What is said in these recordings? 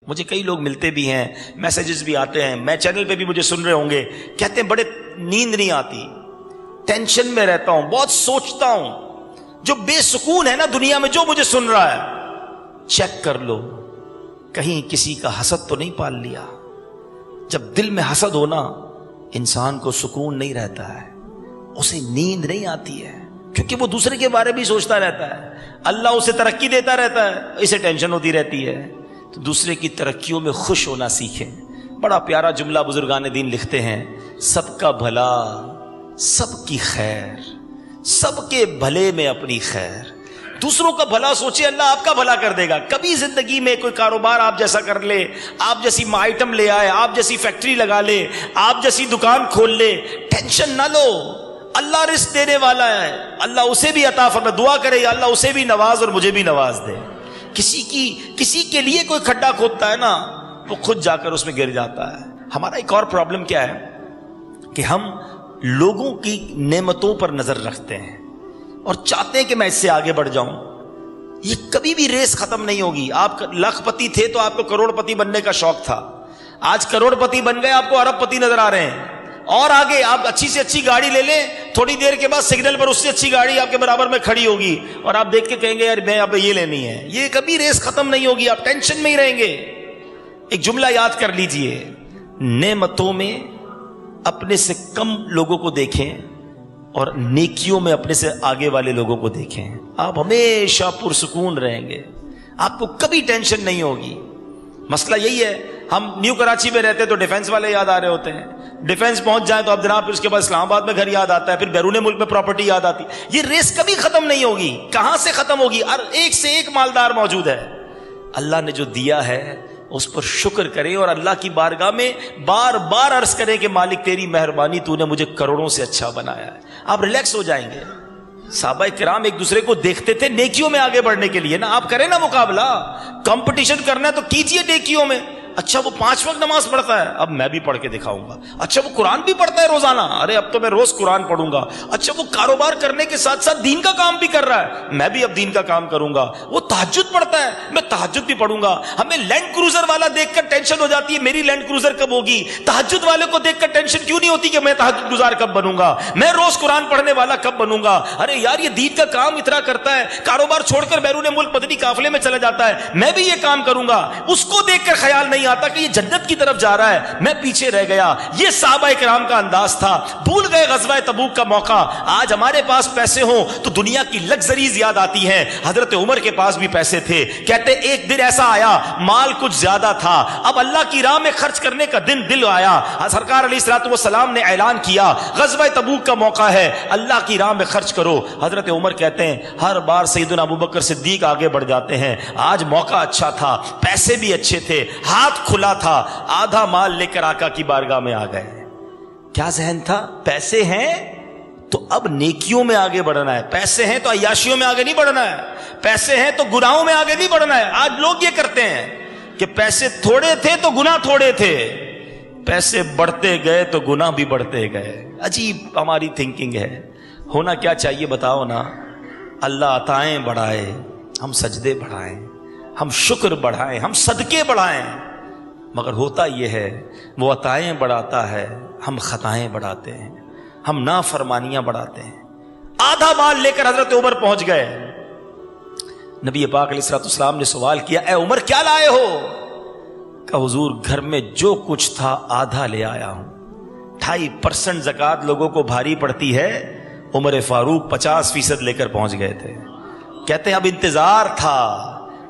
مجھے کئی لوگ ملتے بھی ہیں، میسیجز بھی آتے ہیں، میں چینل پہ بھی مجھے سن رہے ہوں گے، کہتے ہیں بڑے نیند نہیں آتی، ٹینشن میں رہتا ہوں، بہت سوچتا ہوں، جو بے سکون ہے نا دنیا میں، جو مجھے سن رہا ہے چیک کر لو کہیں کسی کا حسد تو نہیں پال لیا۔ جب دل میں حسد ہونا انسان کو سکون نہیں رہتا ہے، اسے نیند نہیں آتی ہے، کیونکہ وہ دوسرے کے بارے میں سوچتا رہتا ہے، اللہ اسے ترقی دیتا رہتا ہے، اسے ٹینشن ہوتی رہتی ہے۔ تو دوسرے کی ترقیوں میں خوش ہونا سیکھیں۔ بڑا پیارا جملہ بزرگان دین لکھتے ہیں، سب کا بھلا، سب کی خیر، سب کے بھلے میں اپنی خیر۔ دوسروں کا بھلا سوچے، اللہ آپ کا بھلا کر دے گا۔ کبھی زندگی میں کوئی کاروبار آپ جیسا کر لے، آپ جیسی آئٹم لے آئے، آپ جیسی فیکٹری لگا لے، آپ جیسی دکان کھول لے، ٹینشن نہ لو، اللہ رزق دینے والا ہے، اللہ اسے بھی عطا فرمائے۔ دعا کرے یا اللہ اسے بھی نواز اور مجھے بھی نواز دے۔ کسی کے لیے کوئی کھڈا کھودتا ہے نا، وہ خود جا کر اس میں گر جاتا ہے۔ ہمارا ایک اور پرابلم کیا ہے کہ ہم لوگوں کی نعمتوں پر نظر رکھتے ہیں اور چاہتے ہیں کہ میں اس سے آگے بڑھ جاؤں۔ یہ کبھی بھی ریس ختم نہیں ہوگی۔ آپ لاکھ پتی تھے تو آپ کو کروڑ پتی بننے کا شوق تھا، آج کروڑ پتی بن گئے، آپ کو ارب پتی نظر آ رہے ہیں۔ اور آگے آپ اچھی سے اچھی گاڑی لے لیں، تھوڑی دیر کے بعد سگنل پر اس سے اچھی گاڑی آپ کے برابر میں کھڑی ہوگی اور آپ دیکھ کے کہیں گے یار میں اب یہ لینی ہے۔ یہ کبھی ریس ختم نہیں ہوگی، آپ ٹینشن میں ہی رہیں گے۔ ایک جملہ یاد کر لیجئے، نعمتوں میں اپنے سے کم لوگوں کو دیکھیں اور نیکیوں میں اپنے سے آگے والے لوگوں کو دیکھیں، آپ ہمیشہ پرسکون رہیں گے، آپ کو کبھی ٹینشن نہیں ہوگی۔ مسئلہ یہی ہے، ہم نیو کراچی میں رہتے تو ڈیفنس والے یاد آ رہے ہوتے ہیں، ڈیفنس پہنچ جائیں تو اب جناب پھر اس کے بعد اسلام آباد میں گھر یاد آتا ہے، پھر بیرون ملک میں پراپرٹی یاد آتی۔ یہ ریس کبھی ختم نہیں ہوگی۔ کہاں سے ختم ہوگی؟ ایک سے ایک مالدار موجود ہے۔ اللہ نے جو دیا ہے اس پر شکر کریں اور اللہ کی بارگاہ میں بار بار عرض کریں کہ مالک تیری مہربانی، تو نے مجھے کروڑوں سے اچھا بنایا ہے۔ آپ ریلیکس ہو جائیں گے۔ صحابہ کرام ایک دوسرے کو دیکھتے تھے نیکیوں میں آگے بڑھنے کے لیے نا۔ آپ کریں نا مقابلہ، کمپٹیشن کرنا ہے تو کیجئے نیکیوں میں۔ اچھا وہ 5 وقت نماز پڑھتا ہے، اب میں بھی پڑھ کے دکھاؤں گا۔ اچھا وہ قرآن بھی پڑھتا ہے روزانہ، ارے اب تو میں روز قرآن پڑھوں گا۔ اچھا وہ کاروبار کرنے کے ساتھ ساتھ دین کا کام بھی کر رہا ہے، میں بھی اب دین کا کام کروں گا۔ وہ تہجد پڑھتا ہے، میں تہجد بھی پڑھوں گا۔ ہمیں لینڈ کروزر والا دیکھ کر ٹینشن ہو جاتی ہے میری لینڈ کروزر کب ہوگی، تہجد والے کو دیکھ کر ٹینشن کیوں نہیں ہوتی کہ میں تہجد گزار کب بنوں گا، میں روز قرآن پڑھنے والا کب بنوں گا۔ ارے یار یہ دین کا کام اتنا کرتا ہے، کاروبار چھوڑ کر بیرون ملک مدنی قافلے میں چلا جاتا ہے، میں بھی یہ کام کروں گا۔ اس کو دیکھ کر خیال نہیں آتا کہ یہ جنت کی طرف جا رہا ہے، میں پیچھے رہ گیا۔ یہ صحابہ کرام کا انداز تھا۔ بھول گئے غزوہ تبوک کا موقع۔ آج ہمارے پاس پیسے ہوں تو دنیا کی لگژریز یاد آتی ہیں۔ حضرت عمر کے پاس بھی پیسے تھے، کہتے ایک دن ایسا آیا مال کچھ زیادہ تھا، اب اللہ کی راہ میں خرچ کرنے کا دل آیا۔ سرکار علیہ الصلوۃ والسلام نے اعلان کیا غزوہ تبوک کا موقع ہے، اللہ کی راہ میں خرچ کرو۔ حضرت عمر کہتے ہیں ہر بار سیدنا ابوبکر صدیق آگے بڑھ جاتے ہیں، آج موقع اچھا تھا، پیسے بھی اچھے تھے، ہاتھ کھلا تھا، آدھا مال لے کر آقا کی بارگاہ میں آ گئے۔ کیا ذہن تھا؟ پیسے ہیں تو اب نیکیوں میں آگے بڑھنا ہے، پیسے ہیں تو عیاشیوں میں آگے نہیں بڑھنا ہے، پیسے ہیں تو گناہوں میں آگے نہیں بڑھنا ہے۔ آج لوگ یہ کرتے ہیں کہ پیسے تھوڑے تھے تو گناہ تھوڑے تھے، پیسے بڑھتے گئے تو گناہ بھی بڑھتے گئے۔ عجیب ہماری تھنکنگ ہے۔ ہونا کیا چاہیے بتاؤ نا؟ اللہ عطائیں بڑھائے، ہم سجدے بڑھائیں، ہم شکر بڑھائیں، ہم صدقے بڑھائیں، مگر ہوتا یہ ہے وہ عطائیں بڑھاتا ہے، ہم خطائیں بڑھاتے ہیں، ہم نافرمانیاں بڑھاتے ہیں۔ آدھا مال لے کر حضرت عمر پہنچ گئے۔ نبی پاک علیہ الصلوۃ والسلام نے سوال کیا، اے عمر کیا لائے ہو؟ کہ حضور گھر میں جو کچھ تھا آدھا لے آیا ہوں۔ 2.5% زکوٰۃ لوگوں کو بھاری پڑتی ہے، عمر فاروق 50% لے کر پہنچ گئے تھے۔ کہتے ہیں اب انتظار تھا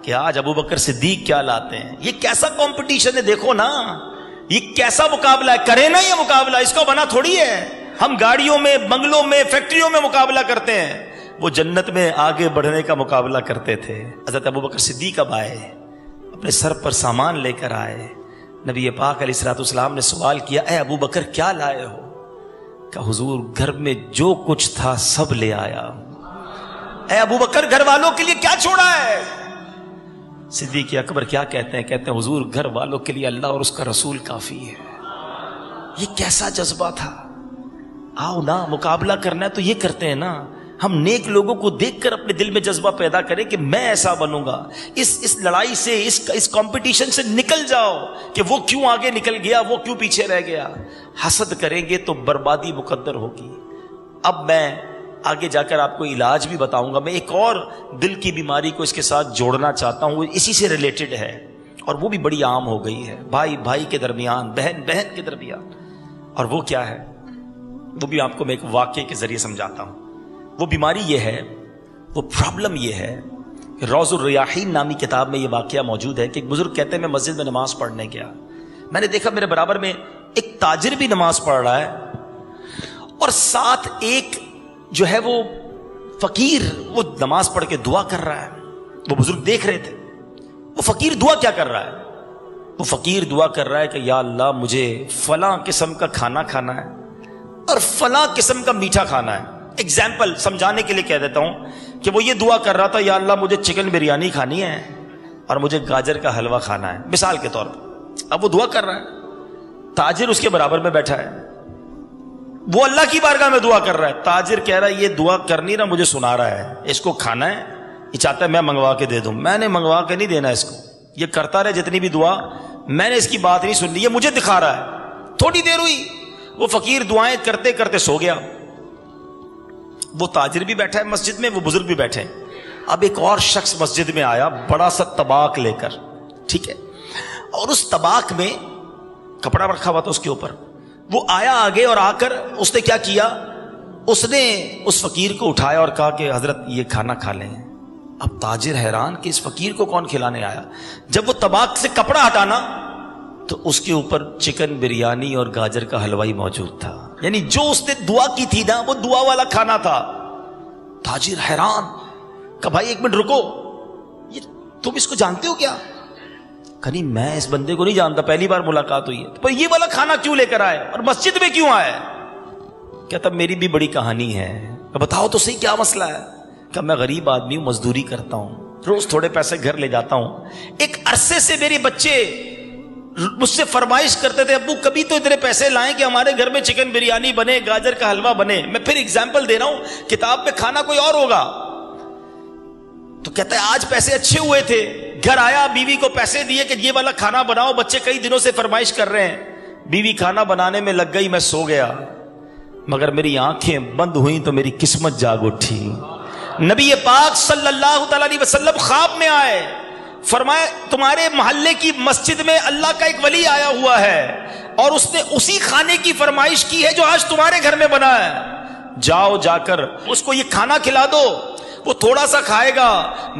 کہ آج ابوبکر صدیق کیا لاتے ہیں۔ یہ کیسا کمپٹیشن ہے دیکھو نا، یہ کیسا مقابلہ ہے، کرے نا یہ مقابلہ، اس کو بنا تھوڑی ہے۔ ہم گاڑیوں میں، بنگلوں میں، فیکٹریوں میں مقابلہ کرتے ہیں، وہ جنت میں آگے بڑھنے کا مقابلہ کرتے تھے۔ حضرت ابوبکر صدیق اب آئے، اپنے سر پر سامان لے کر آئے۔ نبی پاک علیہ الصلوۃ والسلام نے سوال کیا، اے ابوبکر کیا لائے ہو؟ کہ حضور گھر میں جو کچھ تھا سب لے آیا ہوں۔ اے ابوبکر گھر والوں کے لیے کیا چھوڑا ہے؟ صدیق اکبر کیا کہتے ہیں؟ کہتے ہیں حضور گھر والوں کے لیے اللہ اور اس کا رسول کافی ہے۔ یہ کیسا جذبہ تھا! آؤ نا مقابلہ کرنا ہے تو یہ کرتے ہیں نا، ہم نیک لوگوں کو دیکھ کر اپنے دل میں جذبہ پیدا کریں کہ میں ایسا بنوں گا. اس لڑائی سے, اس کمپٹیشن سے نکل جاؤ کہ وہ کیوں آگے نکل گیا, وہ کیوں پیچھے رہ گیا. حسد کریں گے تو بربادی مقدر ہوگی. اب میں آگے جا کر آپ کو علاج بھی بتاؤں گا. میں ایک اور دل کی بیماری کو اس کے ساتھ جوڑنا چاہتا ہوں, وہ اسی سے ریلیٹڈ ہے اور وہ بھی بڑی عام ہو گئی ہے, بھائی بھائی کے درمیان, بہن بہن کے درمیان. اور وہ کیا ہے, وہ بھی آپ کو میں ایک واقعے کے ذریعے سمجھاتا ہوں. وہ بیماری یہ ہے, وہ پرابلم یہ ہے کہ روض الریاحین نامی کتاب میں یہ واقعہ موجود ہے کہ ایک بزرگ کہتے ہیں میں مسجد میں نماز پڑھنے گیا, میں نے دیکھا میرے برابر میں ایک تاجر بھی نماز پڑھ رہا ہے اور ساتھ ایک جو ہے وہ فقیر وہ نماز پڑھ کے دعا کر رہا ہے. وہ بزرگ دیکھ رہے تھے وہ فقیر دعا کیا کر رہا ہے. وہ فقیر دعا کر رہا ہے کہ یا اللہ مجھے فلاں قسم کا کھانا کھانا ہے اور فلاں قسم کا میٹھا کھانا ہے. ایگزامپل سمجھانے کے لیے کہہ دیتا ہوں کہ وہ یہ دعا کر رہا تھا یا اللہ مجھے چکن بریانی کھانی ہے اور مجھے گاجر کا حلوہ کھانا ہے, مثال کے طور پر. اب وہ دعا کر رہا ہے, تاجر اس کے برابر میں بیٹھا ہے, وہ اللہ کی بارگاہ میں دعا کر رہا ہے. تاجر کہہ رہا ہے یہ دعا کرنی نا مجھے سنا رہا ہے, اس کو کھانا ہے, یہ چاہتا ہے میں منگوا کے دے دوں. میں نے منگوا کے نہیں دینا اس کو, یہ کرتا رہے جتنی بھی دعا, میں نے اس کی بات نہیں سننی, یہ مجھے دکھا رہا ہے. تھوڑی دیر ہوئی, وہ فقیر دعائیں کرتے کرتے سو گیا. وہ تاجر بھی بیٹھا ہے مسجد میں, وہ بزرگ بھی بیٹھے ہیں. اب ایک اور شخص مسجد میں آیا بڑا سا طباق لے کر, ٹھیک ہے, اور اس طباق میں کپڑا رکھا ہوا تھا اس کے اوپر. وہ آیا آگے اور آ کر اس نے کیا کیا, اس نے اس فقیر کو اٹھایا اور کہا کہ حضرت یہ کھانا کھا لیں. اب تاجر حیران کہ اس فقیر کو کون کھلانے آیا. جب وہ طباق سے کپڑا ہٹانا تو اس کے اوپر چکن بریانی اور گاجر کا حلوائی موجود تھا. یعنی جو اس نے دعا کی تھی نا وہ دعا والا کھانا تھا. تاجر حیران کہ بھائی ایک منٹ رکو, یہ تم اس کو جانتے ہو کیا؟ کہ نہیں میں اس بندے کو نہیں جانتا, پہلی بار ملاقات ہوئی ہے. پر یہ والا کھانا کیوں لے کر آئے اور مسجد میں کیوں آئے؟ کہتا میری بھی بڑی کہانی ہے. بتاؤ تو صحیح کیا مسئلہ ہے؟ کہ میں غریب آدمی ہوں, مزدوری کرتا ہوں, روز تھوڑے پیسے گھر لے جاتا ہوں. ایک عرصے سے میرے بچے مجھ سے فرمائش کرتے تھے ابو کبھی تو اتنے پیسے لائیں کہ ہمارے گھر میں چکن بریانی بنے, گاجر کا حلوہ بنے. میں پھر ایگزامپل دے رہا ہوں, کتاب میں کھانا کوئی اور ہوگا. تو کہتا ہے آج پیسے اچھے ہوئے تھے, گھر آیا, بیوی کو پیسے دیے کہ یہ والا کھانا بناؤ, بچے کئی دنوں سے فرمائش کر رہے ہیں. بیوی کھانا بنانے میں لگ گئی, میں سو گیا, مگر میری آنکھیں بند ہوئیں تو میری قسمت جاگ اٹھی. نبی پاک صلی اللہ تعالی علیہ وسلم خواب میں آئے, فرمایا تمہارے محلے کی مسجد میں اللہ کا ایک ولی آیا ہوا ہے اور اس نے اسی کھانے کی فرمائش کی ہے جو آج تمہارے گھر میں بنا ہے. جاؤ جا کر اس کو یہ کھانا کھلا دو, وہ تھوڑا سا کھائے گا,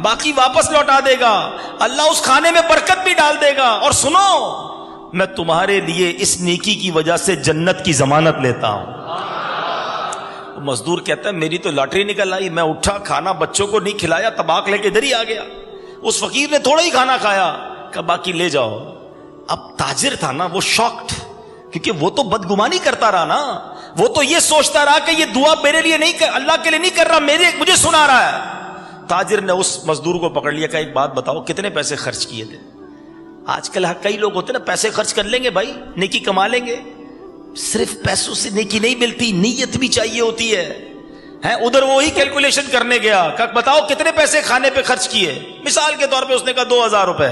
باقی واپس لوٹا دے گا, اللہ اس کھانے میں برکت بھی ڈال دے گا. اور سنو میں تمہارے لیے اس نیکی کی وجہ سے جنت کی ضمانت لیتا ہوں. مزدور کہتا ہے میری تو لاٹری نکل آئی, میں اٹھا, کھانا بچوں کو نہیں کھلایا, طباق لے کے ادھر ہی آ گیا. اس فقیر نے تھوڑا ہی کھانا کھایا کہ باقی لے جاؤ. اب تاجر تھا نا وہ شاکڈ, کیونکہ وہ تو بدگمانی کرتا رہا نا, وہ تو یہ سوچتا رہا کہ یہ دعا میرے لیے نہیں کر, اللہ کے لیے نہیں کر رہا, مجھے سنا رہا ہے. تاجر نے اس مزدور کو پکڑ لیا کہ ایک بات بتاؤ کتنے پیسے خرچ کیے تھے. آج کل کئی لوگ ہوتے نا پیسے خرچ کر لیں گے بھائی, نیکی کما لیں گے. صرف پیسوں سے نیکی نہیں ملتی, نیت بھی چاہیے ہوتی ہے. ادھر وہی کیلکولیشن کرنے گیا کہ بتاؤ کتنے پیسے کھانے پہ خرچ کیے. مثال کے طور پہ اس نے کہا 2000 روپے.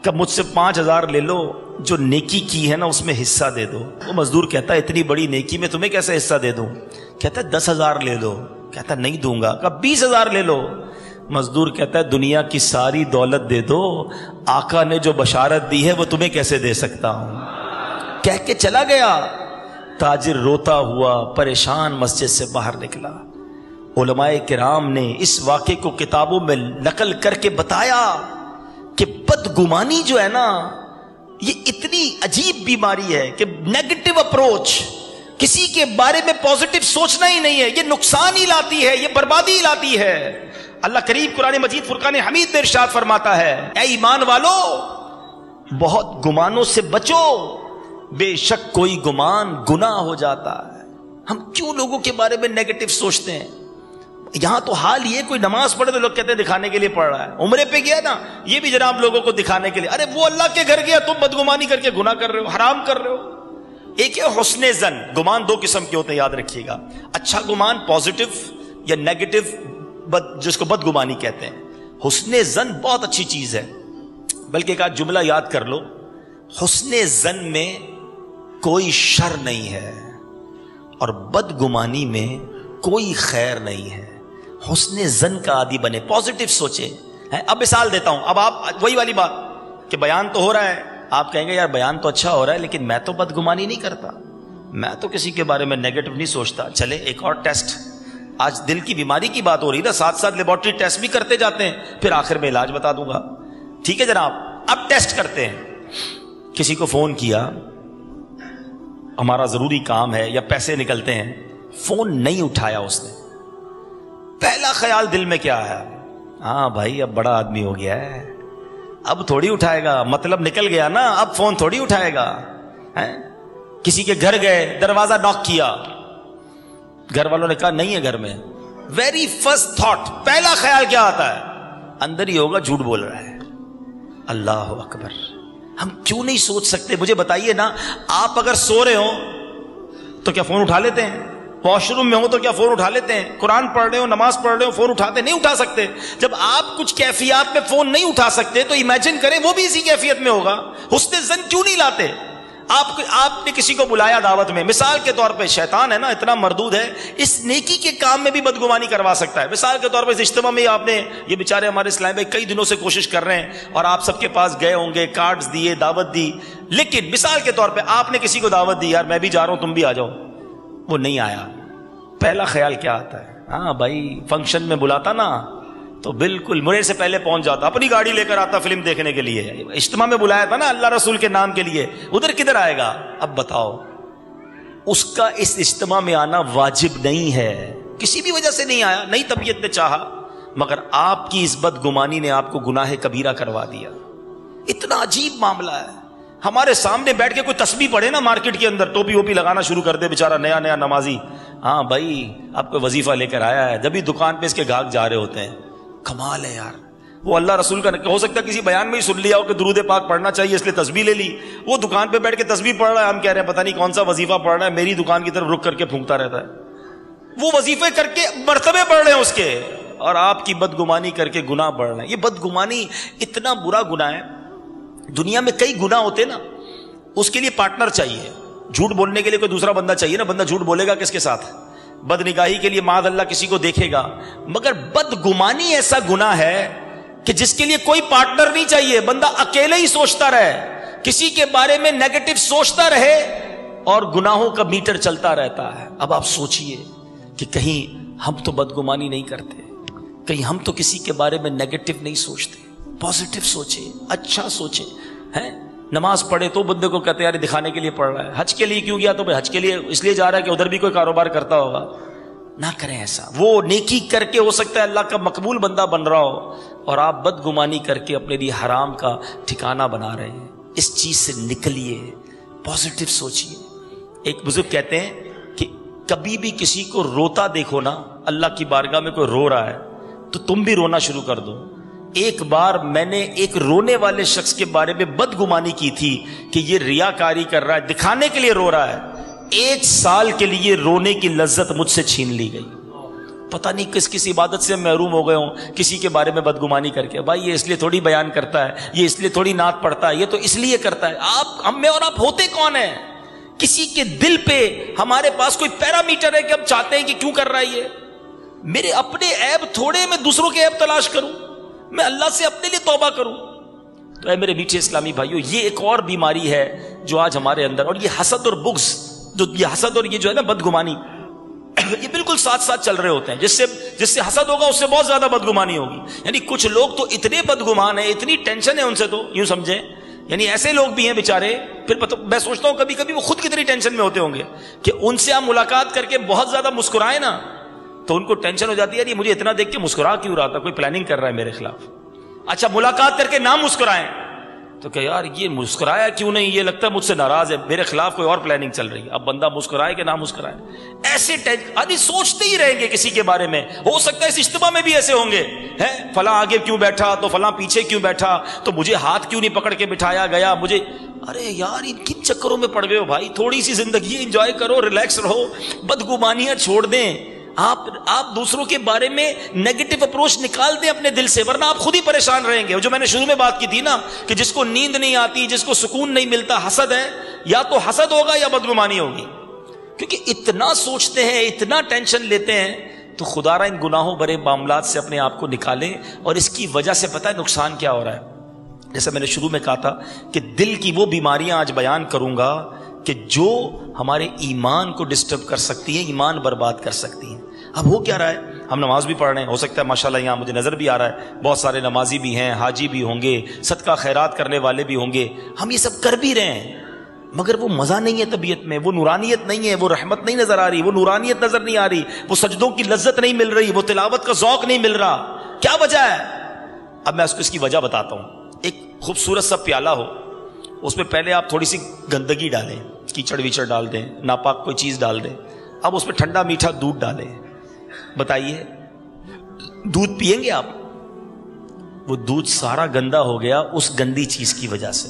کہ مجھ سے 5000 لے لو, جو نیکی کی ہے نا اس میں حصہ دے دو. وہ مزدور کہتا ہے اتنی بڑی نیکی میں تمہیں کیسے حصہ دے دوں؟ کہتا ہے 10,000 لے لو. کہتا نہیں دوں گا. کہ 20,000 لے لو. مزدور کہتا ہے دنیا کی ساری دولت دے دو, آقا نے جو بشارت دی ہے وہ تمہیں کیسے دے سکتا ہوں. کہہ کے چلا گیا. تاجر روتا ہوا پریشان مسجد سے باہر نکلا. علماء کرام نے اس واقعے کو کتابوں میں نقل کر کے بتایا کہ بدگمانی جو ہے نا یہ اتنی عجیب بیماری ہے کہ نیگیٹو اپروچ, کسی کے بارے میں پازیٹو سوچنا ہی نہیں ہے, یہ نقصان ہی لاتی ہے, یہ بربادی ہی لاتی ہے. اللہ کریم قرآن مجید فرقان حمید میں ارشاد فرماتا ہے اے ایمان والو بہت گمانوں سے بچو, بے شک کوئی گمان گناہ ہو جاتا ہے. ہم کیوں لوگوں کے بارے میں نیگیٹو سوچتے ہیں؟ یہاں تو حال یہ کوئی نماز پڑھے تو لوگ کہتے ہیں دکھانے کے لیے پڑھ رہا ہے. عمرے پہ گیا نا, یہ بھی جناب لوگوں کو دکھانے کے لیے. ارے وہ اللہ کے گھر گیا, تم بدگمانی کر کے گناہ کر رہے ہو, حرام کر رہے ہو. ایک ہے حسن زن, گمان دو قسم کے ہوتے ہیں یاد رکھیے گا. اچھا گمان پازیٹو, یا نیگیٹو جس کو بدگمانی کہتے ہیں. حسن زن بہت اچھی چیز ہے, بلکہ ایک آدھ جملہ یاد کر لو, حسن زن میں کوئی شر نہیں ہے اور بدگمانی میں کوئی خیر نہیں ہے. حسن زن کا عادی بنے, پازیٹو سوچے. اب مثال دیتا ہوں, اب آپ وہی والی بات کہ بیان تو ہو رہا ہے, آپ کہیں گے یار بیان تو اچھا ہو رہا ہے لیکن میں تو بدگمانی نہیں کرتا, میں تو کسی کے بارے میں نیگیٹو نہیں سوچتا. چلے ایک اور ٹیسٹ, آج دل کی بیماری کی بات ہو رہی ہے نا, ساتھ ساتھ لیبارٹری ٹیسٹ بھی کرتے جاتے ہیں, پھر آخر میں علاج بتا دوں گا. ٹھیک ہے جناب, اب ٹیسٹ کرتے ہیں. کسی کو فون کیا, ہمارا ضروری کام ہے یا پیسے نکلتے ہیں, فون نہیں اٹھایا اس نے. پہلا خیال دل میں کیا ہے؟ ہاں بھائی اب بڑا آدمی ہو گیا ہے, اب تھوڑی اٹھائے گا, مطلب نکل گیا نا, اب فون تھوڑی اٹھائے گا. کسی کے گھر گئے, دروازہ ناک کیا, گھر والوں نے کہا نہیں ہے گھر میں. ویری فرسٹ تھاٹ, پہلا خیال کیا آتا ہے؟ اندر ہی ہوگا جھوٹ بول رہا ہے. اللہ اکبر. ہم کیوں نہیں سوچ سکتے؟ مجھے بتائیے نا, آپ اگر سو رہے ہو تو کیا فون اٹھا لیتے ہیں؟ واش روم میں ہو تو کیا فون اٹھا لیتے ہیں؟ قرآن پڑھ رہے ہو, نماز پڑھ رہے ہو, فون اٹھاتے نہیں اٹھا سکتے. جب آپ کچھ کیفیات میں فون نہیں اٹھا سکتے تو امیجن کریں وہ بھی اسی کیفیت میں ہوگا. حسن زن کیوں نہیں لاتے؟ آپ نے کسی کو بلایا دعوت میں, مثال کے طور پہ شیطان ہے نا اتنا مردود ہے, اس نیکی کے کام میں بھی بدگمانی کروا سکتا ہے. مثال کے طور پہ اس اجتماع میں آپ نے, یہ بیچارے ہمارے اسلام بھائی کئی دنوں سے کوشش کر رہے ہیں اور آپ سب کے پاس گئے ہوں گے, کارڈز دیے, دعوت دی, لیکن مثال کے طور پہ آپ نے کسی کو دعوت دی, یار میں بھی جا رہا ہوں تم بھی آ جاؤ, وہ نہیں آیا. پہلا خیال کیا آتا ہے؟ ہاں بھائی فنکشن میں بلاتا نا تو بالکل میرے سے پہلے پہنچ جاتا, اپنی گاڑی لے کر آتا فلم دیکھنے کے لیے. اجتماع میں بلایا تھا نا اللہ رسول کے نام کے لیے, ادھر کدھر آئے گا؟ اب بتاؤ, اس کا اس اجتماع میں آنا واجب نہیں ہے, کسی بھی وجہ سے نہیں آیا, نہیں طبیعت نے چاہا, مگر آپ کی اس بدگمانی نے آپ کو گناہ کبیرہ کروا دیا. اتنا عجیب معاملہ ہے. ہمارے سامنے بیٹھ کے کوئی تسبیح پڑھے نا مارکیٹ کے اندر, ٹوپی ووپی لگانا شروع کر دے بیچارہ نیا نیا نمازی, ہاں بھائی آپ کو وظیفہ لے کر آیا ہے, جبھی دکان پہ اس کے گاہک جا رہے ہوتے ہیں. کمال ہے یار. وہ اللہ رسول کا ہو سکتا ہے کسی بیان میں ہی سن لیا ہو کہ درود پاک پڑھنا چاہیے اس لیے تسبیح لے لی, وہ دکان پہ بیٹھ کے تسبیح پڑھ رہا ہے, ہم کہہ رہے ہیں پتہ نہیں کون سا وظیفہ پڑھ رہا ہے, میری دکان کی طرف رک کر کے پھونکتا رہتا ہے. وہ وظیفے کر کے مرتبے پڑھ رہے ہیں اس کے, اور آپ کی بدگمانی کر کے گناہ بڑھ رہے ہیں. یہ بدگمانی اتنا برا گناہ ہے. دنیا میں کئی گناہ ہوتے نا, اس کے لیے پارٹنر چاہیے. جھوٹ بولنے کے لیے کوئی دوسرا بندہ چاہیے نا, بندہ جھوٹ بولے گا کس کے ساتھ؟ بد نگاہی کے لیے معاذ اللہ کسی کو دیکھے گا. مگر بدگمانی ایسا گناہ ہے کہ جس کے لیے کوئی پارٹنر نہیں چاہیے, بندہ اکیلے ہی سوچتا رہے, کسی کے بارے میں نیگیٹو سوچتا رہے اور گناہوں کا میٹر چلتا رہتا ہے. اب آپ سوچئے کہ کہیں ہم تو بدگمانی نہیں کرتے, کہیں ہم تو کسی کے بارے میں نیگیٹو نہیں سوچتے. پازیٹو سوچے, اچھا سوچے. ہیں نماز پڑھے تو بندے کو کہتے ہیں یار دکھانے کے لیے پڑھ رہا ہے. حج کے لیے کیوں گیا؟ تو حج کے لیے اس لیے جا رہا ہے کہ ادھر بھی کوئی کاروبار کرتا ہوگا. نہ کریں ایسا. وہ نیکی کر کے ہو سکتا ہے اللہ کا مقبول بندہ بن رہا ہو, اور آپ بدگمانی کر کے اپنے لیے حرام کا ٹھکانہ بنا رہے ہیں. اس چیز سے نکلیے, پازیٹو سوچیے. ایک بزرگ کہتے ہیں کہ کبھی بھی کسی کو روتا دیکھو نا, اللہ کی بارگاہ میں کوئی رو رہا ہے تو تم بھی رونا شروع کر دو. ایک بار میں نے ایک رونے والے شخص کے بارے میں بدگمانی کی تھی کہ یہ ریاکاری کر رہا ہے, دکھانے کے لیے رو رہا ہے. 1 سال کے لیے رونے کی لذت مجھ سے چھین لی گئی. پتہ نہیں کس کس عبادت سے محروم ہو گئے ہوں کسی کے بارے میں بدگمانی کر کے. بھائی یہ اس لیے تھوڑی بیان کرتا ہے, یہ اس لیے تھوڑی نعت پڑھتا ہے, یہ تو اس لیے کرتا ہے. آپ ہم میں اور آپ ہوتے کون ہیں؟ کسی کے دل پہ ہمارے پاس کوئی پیرامیٹر ہے کہ ہم چاہتے ہیں کہ کیوں کر رہا ہے یہ؟ میرے اپنے عیب تھوڑے, میں دوسروں کے عیب تلاش کروں, میں اللہ سے اپنے لیے توبہ کروں. تو اے میرے میٹھے اسلامی بھائیوں, یہ ایک اور بیماری ہے جو آج ہمارے اندر, اور یہ حسد اور بغض, جو یہ حسد اور یہ جو ہے نا بدگمانی, یہ بالکل ساتھ ساتھ چل رہے ہوتے ہیں. جس سے حسد ہوگا اس سے بہت زیادہ بدگمانی ہوگی. یعنی کچھ لوگ تو اتنے بدگمان ہیں, اتنی ٹینشن ہے ان سے, تو یوں سمجھیں یعنی ایسے لوگ بھی ہیں بیچارے, پھر میں سوچتا ہوں کبھی کبھی وہ خود کتنی ٹینشن میں ہوتے ہوں گے کہ ان سے آپ ملاقات کر کے بہت زیادہ مسکرائیں نا تو ان کو ٹینشن ہو جاتی ہے, یار یہ مجھے اتنا دیکھ کے مسکرا کیوں رہا تھا, کوئی پلاننگ کر رہا ہے میرے خلاف. اچھا ملاقات کر کے نہ مسکرائیں تو کہ یار یہ مسکرایا کیوں نہیں, یہ لگتا ہے مجھ سے ناراض ہے, میرے خلاف کوئی اور پلاننگ چل رہی ہے. اب بندہ مسکرائے کہ نہ مسکرائے, ایسے سوچتے ہی رہیں گے کسی کے بارے میں. ہو سکتا ہے اس اجتماع میں بھی ایسے ہوں گے, فلاں آگے کیوں بیٹھا, تو فلاں پیچھے کیوں بیٹھا, تو مجھے ہاتھ کیوں نہیں پکڑ کے بٹھایا گیا مجھے. ارے یار ان کن چکروں میں پڑ گئے ہو بھائی, تھوڑی سی زندگی انجوائے کرو, ریلیکس رہو, بدگمانیاں چھوڑ دیں. آپ دوسروں کے بارے میں نیگیٹو اپروچ نکال دیں اپنے دل سے، ورنہ آپ خود ہی پریشان رہیں گے. جو میں نے شروع میں بات کی تھی نا کہ جس کو نیند نہیں آتی، جس کو سکون نہیں ملتا، حسد ہے، یا تو حسد ہوگا یا بدگمانی ہوگی. کیونکہ اتنا سوچتے ہیں، اتنا ٹینشن لیتے ہیں. تو خدا را ان گناہوں بھرے معاملات سے اپنے آپ کو نکالیں. اور اس کی وجہ سے پتہ ہے نقصان کیا ہو رہا ہے؟ جیسا میں نے شروع میں کہا تھا کہ دل کی وہ بیماریاں آج بیان کروں گا کہ جو ہمارے ایمان کو ڈسٹرب کر سکتی ہیں، ایمان برباد کر سکتی ہیں. اب ہو کیا رہا ہے؟ ہم نماز بھی پڑھ رہے ہیں، ہو سکتا ہے ماشاءاللہ یہاں مجھے نظر بھی آ رہا ہے بہت سارے نمازی بھی ہیں، حاجی بھی ہوں گے، صدقہ خیرات کرنے والے بھی ہوں گے، ہم یہ سب کر بھی رہے ہیں، مگر وہ مزہ نہیں ہے طبیعت میں، وہ نورانیت نہیں ہے، وہ رحمت نہیں نظر آ رہی، وہ نورانیت نظر نہیں آ رہی، وہ سجدوں کی لذت نہیں مل رہی، وہ تلاوت کا ذوق نہیں مل رہا. کیا وجہ ہے؟ اب میں اس کی وجہ بتاتا ہوں. ایک خوبصورت سا پیالہ ہو، اس میں پہلے آپ تھوڑی سی گندگی ڈالیں، کیچڑ ویچڑ ڈال دیں، ناپاک کوئی چیز ڈال دیں. اب اس میں ٹھنڈا میٹھا دودھ ڈالیں. بتائیے دودھ پیئیں گے آپ؟ وہ دودھ سارا گندا ہو گیا اس گندی چیز کی وجہ سے.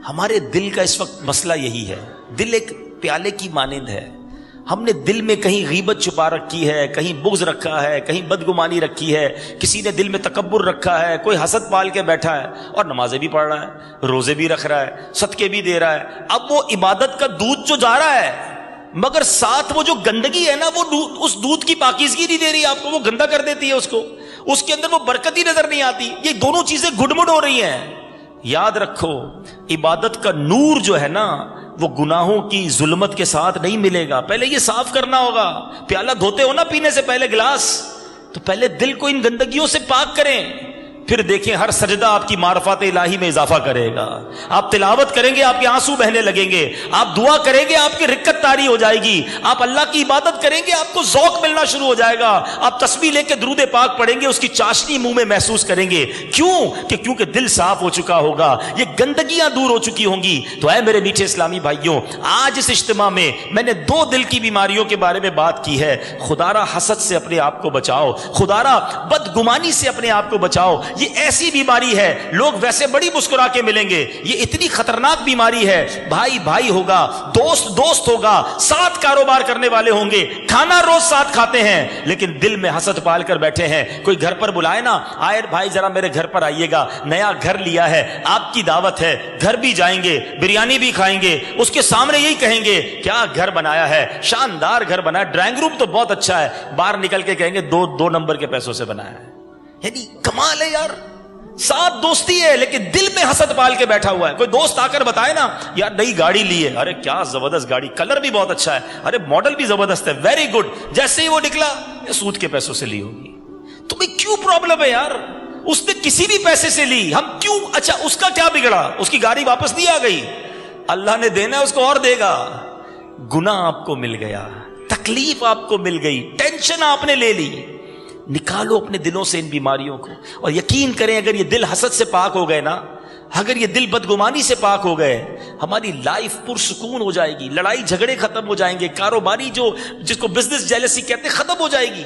ہمارے دل کا اس وقت مسئلہ یہی ہے. دل ایک پیالے کی مانند ہے. ہم نے دل میں کہیں غیبت چھپا رکھی ہے، کہیں بغض رکھا ہے، کہیں بدگمانی رکھی ہے، کسی نے دل میں تکبر رکھا ہے، کوئی حسد پال کے بیٹھا ہے اور نمازیں بھی پڑھ رہا ہے، روزے بھی رکھ رہا ہے، صدقے بھی دے رہا ہے. اب وہ عبادت کا دودھ جو جا رہا ہے، مگر ساتھ وہ جو گندگی ہے نا، وہ اس دودھ کی پاکیزگی نہیں دے رہی آپ کو، وہ گندا کر دیتی ہے اس کو، اس کے اندر وہ برکت ہی نظر نہیں آتی. یہ دونوں چیزیں گڈمڈ ہو رہی ہیں. یاد رکھو عبادت کا نور جو ہے نا وہ گناہوں کی ظلمت کے ساتھ نہیں ملے گا. پہلے یہ صاف کرنا ہوگا. پیالہ دھوتے ہو نا پینے سے پہلے گلاس، تو پہلے دل کو ان گندگیوں سے پاک کریں. پھر دیکھیں ہر سجدہ آپ کی معرفت الہی میں اضافہ کرے گا. آپ تلاوت کریں گے آپ کے آنسو بہنے لگیں گے، آپ دعا کریں گے آپ کی رکت طاری ہو جائے گی، آپ اللہ کی عبادت کریں گے آپ کو ذوق ملنا شروع ہو جائے گا، آپ تسبیح لے کے درود پاک پڑھیں گے اس کی چاشنی منہ میں محسوس کریں گے. کیونکہ دل صاف ہو چکا ہوگا، یہ گندگیاں دور ہو چکی ہوں گی. تو اے میرے میٹھے اسلامی بھائیوں، آج اس اجتماع میں میں نے 2 دل کی بیماریوں کے بارے میں بات کی ہے. خدا را حسد سے اپنے آپ کو بچاؤ، خدا را بدگمانی سے اپنے آپ کو بچاؤ. یہ ایسی بیماری ہے، لوگ ویسے بڑی مسکرا کے ملیں گے، یہ اتنی خطرناک بیماری ہے. بھائی بھائی ہوگا، دوست دوست ہوگا، ساتھ کاروبار کرنے والے ہوں گے، کھانا روز ساتھ کھاتے ہیں، لیکن دل میں حسد پال کر بیٹھے ہیں. کوئی گھر پر بلائے نا، آئے بھائی ذرا میرے گھر پر آئیے گا، نیا گھر لیا ہے، آپ کی دعوت ہے، گھر بھی جائیں گے، بریانی بھی کھائیں گے، اس کے سامنے یہی کہیں گے کیا گھر بنایا ہے، شاندار گھر بنا ہے، ڈرائنگ روم تو بہت اچھا ہے. باہر نکل کے کہیں گے 2 نمبر کے پیسوں سے بنایا ہے. یعنی کمال ہے یار. ساتھ دوستی ہے لیکن دل میں حسد پال کے بیٹھا ہوا ہے. کوئی دوست آ کر بتائے نا یار نئی گاڑی لی ہے، ارے کیا زبردست گاڑی، کلر بھی بہت اچھا ہے، ارے ماڈل بھی زبردست ہے، ویری گڈ. جیسے ہی وہ نکلا یہ سود کے پیسوں سے لی ہوگی. تمہیں کیوں پرابلم ہے یار؟ اس نے کسی بھی پیسے سے لی، ہم کیوں؟ اچھا اس کا کیا بگڑا؟ اس کی گاڑی واپس نہیں آ گئی، اللہ نے دینا ہے اس کو اور دے گا. گناہ آپ کو مل گیا، تکلیف آپ کو مل گئی، ٹینشن آپ نے لے لی. نکالو اپنے دلوں سے ان بیماریوں کو. اور یقین کریں اگر یہ دل حسد سے پاک ہو گئے نا، اگر یہ دل بدگمانی سے پاک ہو گئے، ہماری لائف پرسکون ہو جائے گی، لڑائی جھگڑے ختم ہو جائیں گے، کاروباری جس کو بزنس جیلسی کہتے ہیں ختم ہو جائے گی.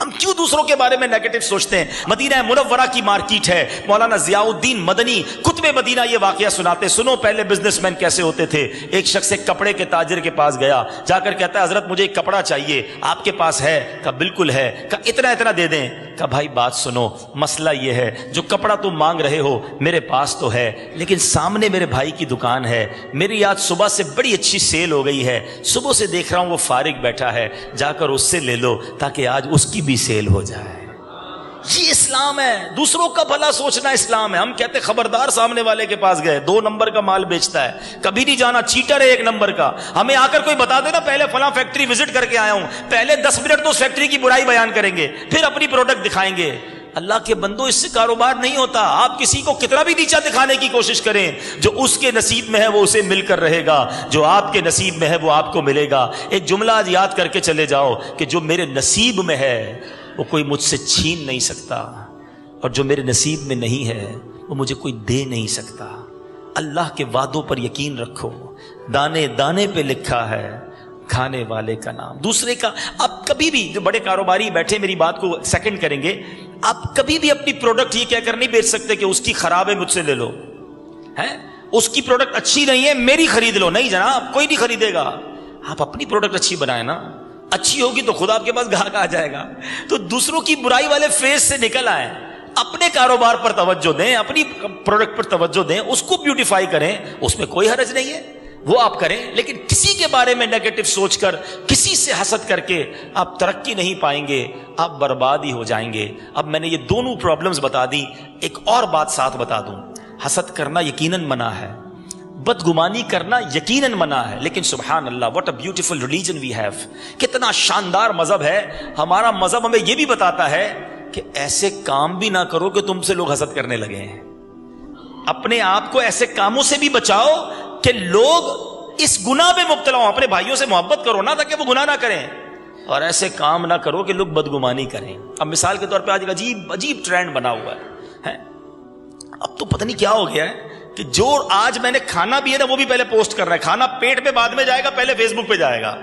ہم کیوں دوسروں کے بارے میں نیگیٹو سوچتے ہیں؟ مدینہ منورہ کی مارکیٹ ہے، مولانا ضیاء الدین مدنی کتب مدینہ یہ واقعہ سناتے. سنو پہلے بزنس مین کیسے ہوتے تھے. ایک شخص ایک کپڑے کے تاجر کے پاس گیا، جا کر کہتا ہے حضرت مجھے ایک کپڑا چاہیے، آپ کے پاس ہے؟ کہا بالکل ہے. کہا اتنا دے دیں. کہا بھائی بات سنو، مسئلہ یہ ہے جو کپڑا تم مانگ رہے ہو میرے پاس تو ہے، لیکن سامنے میرے بھائی کی دکان ہے، میری آج صبح سے بڑی اچھی سیل ہو گئی ہے، صبح سے دیکھ رہا ہوں وہ فارغ بیٹھا ہے، جا کر اس سے لے لو تاکہ آج اس کی بھی سیل ہو جائے. یہ اسلام ہے، دوسروں کا بھلا سوچنا اسلام ہے. ہم کہتے خبردار سامنے والے کے پاس گئے 2 نمبر کا مال بیچتا ہے، کبھی نہیں جانا، چیٹر ہے 1 نمبر کا. ہمیں آ کر کوئی بتا دے نا پہلے فلاں فیکٹری وزٹ کر کے آیا ہوں، پہلے 10 منٹ تو اس فیکٹری کی برائی بیان کریں گے، پھر اپنی پروڈکٹ دکھائیں گے. اللہ کے بندو اس سے کاروبار نہیں ہوتا. آپ کسی کو کتنا بھی نیچا دکھانے کی کوشش کریں، جو اس کے نصیب میں ہے وہ اسے مل کر رہے گا، جو آپ کے نصیب میں ہے وہ آپ کو ملے گا. ایک جملہ آج یاد کر کے چلے جاؤ کہ جو میرے نصیب میں ہے وہ کوئی مجھ سے چھین نہیں سکتا، اور جو میرے نصیب میں نہیں ہے وہ مجھے کوئی دے نہیں سکتا. اللہ کے وعدوں پر یقین رکھو. دانے دانے پہ لکھا ہے کھانے والے کا نام. دوسرے کا آپ کبھی بھی، جو بڑے کاروباری بیٹھے میری بات کو سیکنڈ کریں گے، آپ کبھی بھی اپنی پروڈکٹ یہ کہہ کر نہیں بیچ سکتے کہ اس کی خراب ہے مجھ سے لے لو، ہے اس کی پروڈکٹ اچھی نہیں ہے میری خرید لو. نہیں جناب، کوئی نہیں خریدے گا. آپ اپنی پروڈکٹ اچھی بنائیں نا. اچھی ہوگی تو خود آپ کے پاس گاہک آ جائے گا. تو دوسروں کی برائی والے فیز سے نکل آئیں, اپنے کاروبار پر توجہ دیں, اپنی پروڈکٹ پر توجہ دیں, اس کو بیوٹیفائی کریں, اس میں کوئی حرج نہیں ہے, وہ آپ کریں. لیکن کسی کے بارے میں نیگیٹو سوچ کر, کسی سے حسد کر کے آپ ترقی نہیں پائیں گے, آپ برباد ہی ہو جائیں گے. اب میں نے یہ دونوں پرابلمز بتا دی, ایک اور بات ساتھ بتا دوں. حسد کرنا یقیناً منع ہے, بدگمانی کرنا یقیناً منع ہے, لیکن سبحان اللہ, what a beautiful religion we have. کتنا شاندار مذہب ہے ہمارا. مذہب ہمیں یہ بھی بتاتا ہے کہ ایسے کام بھی نہ کرو کہ تم سے لوگ حسد کرنے لگے ہیں. اپنے آپ کو ایسے کاموں سے بھی بچاؤ کہ لوگ اس گناہ میں مبتلا ہوں. اپنے بھائیوں سے محبت کرو نا تاکہ وہ گناہ نہ کریں, اور ایسے کام نہ کرو کہ لوگ بدگمانی کریں. اب مثال کے طور پہ آج ایک عجیب ٹرینڈ بنا ہوا ہے. اب تو پتہ نہیں کیا ہو گیا ہے کہ جو آج میں نے کھانا بھی ہے نا وہ بھی پہلے پوسٹ کر رہا ہے. کھانا پیٹ پہ بعد میں جائے گا, پہلے فیس بک پہ جائے گا.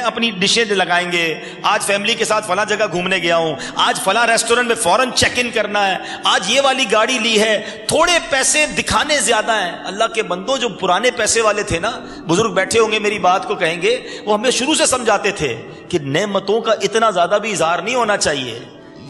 اپنی ڈشیں لگائیں گے, آج فیملی کے ساتھ فلاں جگہ گھومنے گیا ہوں, آج فلاں ریسٹورنٹ میں فوراً چیک ان کرنا ہے, آج یہ والی گاڑی لی ہے. تھوڑے پیسے دکھانے زیادہ ہیں. اللہ کے بندوں, جو پرانے پیسے والے تھے نا, بزرگ بیٹھے ہوں گے میری بات کو کہیں گے, وہ ہمیں شروع سے سمجھاتے تھے کہ نعمتوں کا اتنا زیادہ بھی اظہار نہیں ہونا چاہیے.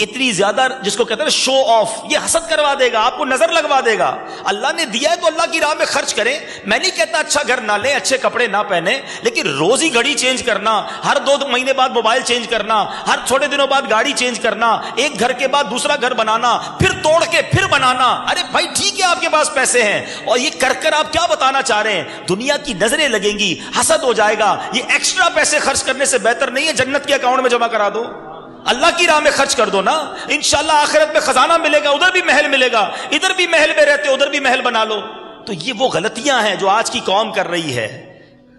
اتنی زیادہ جس کو کہتے ہیں شو آف, یہ حسد کروا دے گا, آپ کو نظر لگوا دے گا. اللہ نے دیا ہے تو اللہ کی راہ میں خرچ کریں. میں نہیں کہتا اچھا گھر نہ لیں, اچھے کپڑے نہ پہنے, لیکن روز ہی گھڑی چینج کرنا, ہر 2 مہینے بعد موبائل چینج کرنا, ہر تھوڑے دنوں بعد گاڑی چینج کرنا, ایک گھر کے بعد دوسرا گھر بنانا, پھر توڑ کے پھر بنانا. ارے بھائی ٹھیک ہے آپ کے پاس پیسے ہیں, اور یہ کر آپ کیا بتانا چاہ رہے ہیں؟ دنیا کی نظریں لگیں گی, حسد ہو جائے گا. یہ ایکسٹرا پیسے خرچ کرنے سے بہتر نہیں ہے جنت کے اکاؤنٹ میں جمع کرا دو, اللہ کی راہ میں خرچ کر دو نا. انشاءاللہ آخرت میں خزانہ ملے گا, ادھر بھی محل ملے گا, ادھر بھی محل میں رہتے ادھر بھی محل بنا لو. تو یہ وہ غلطیاں ہیں جو آج کی قوم کر رہی ہے.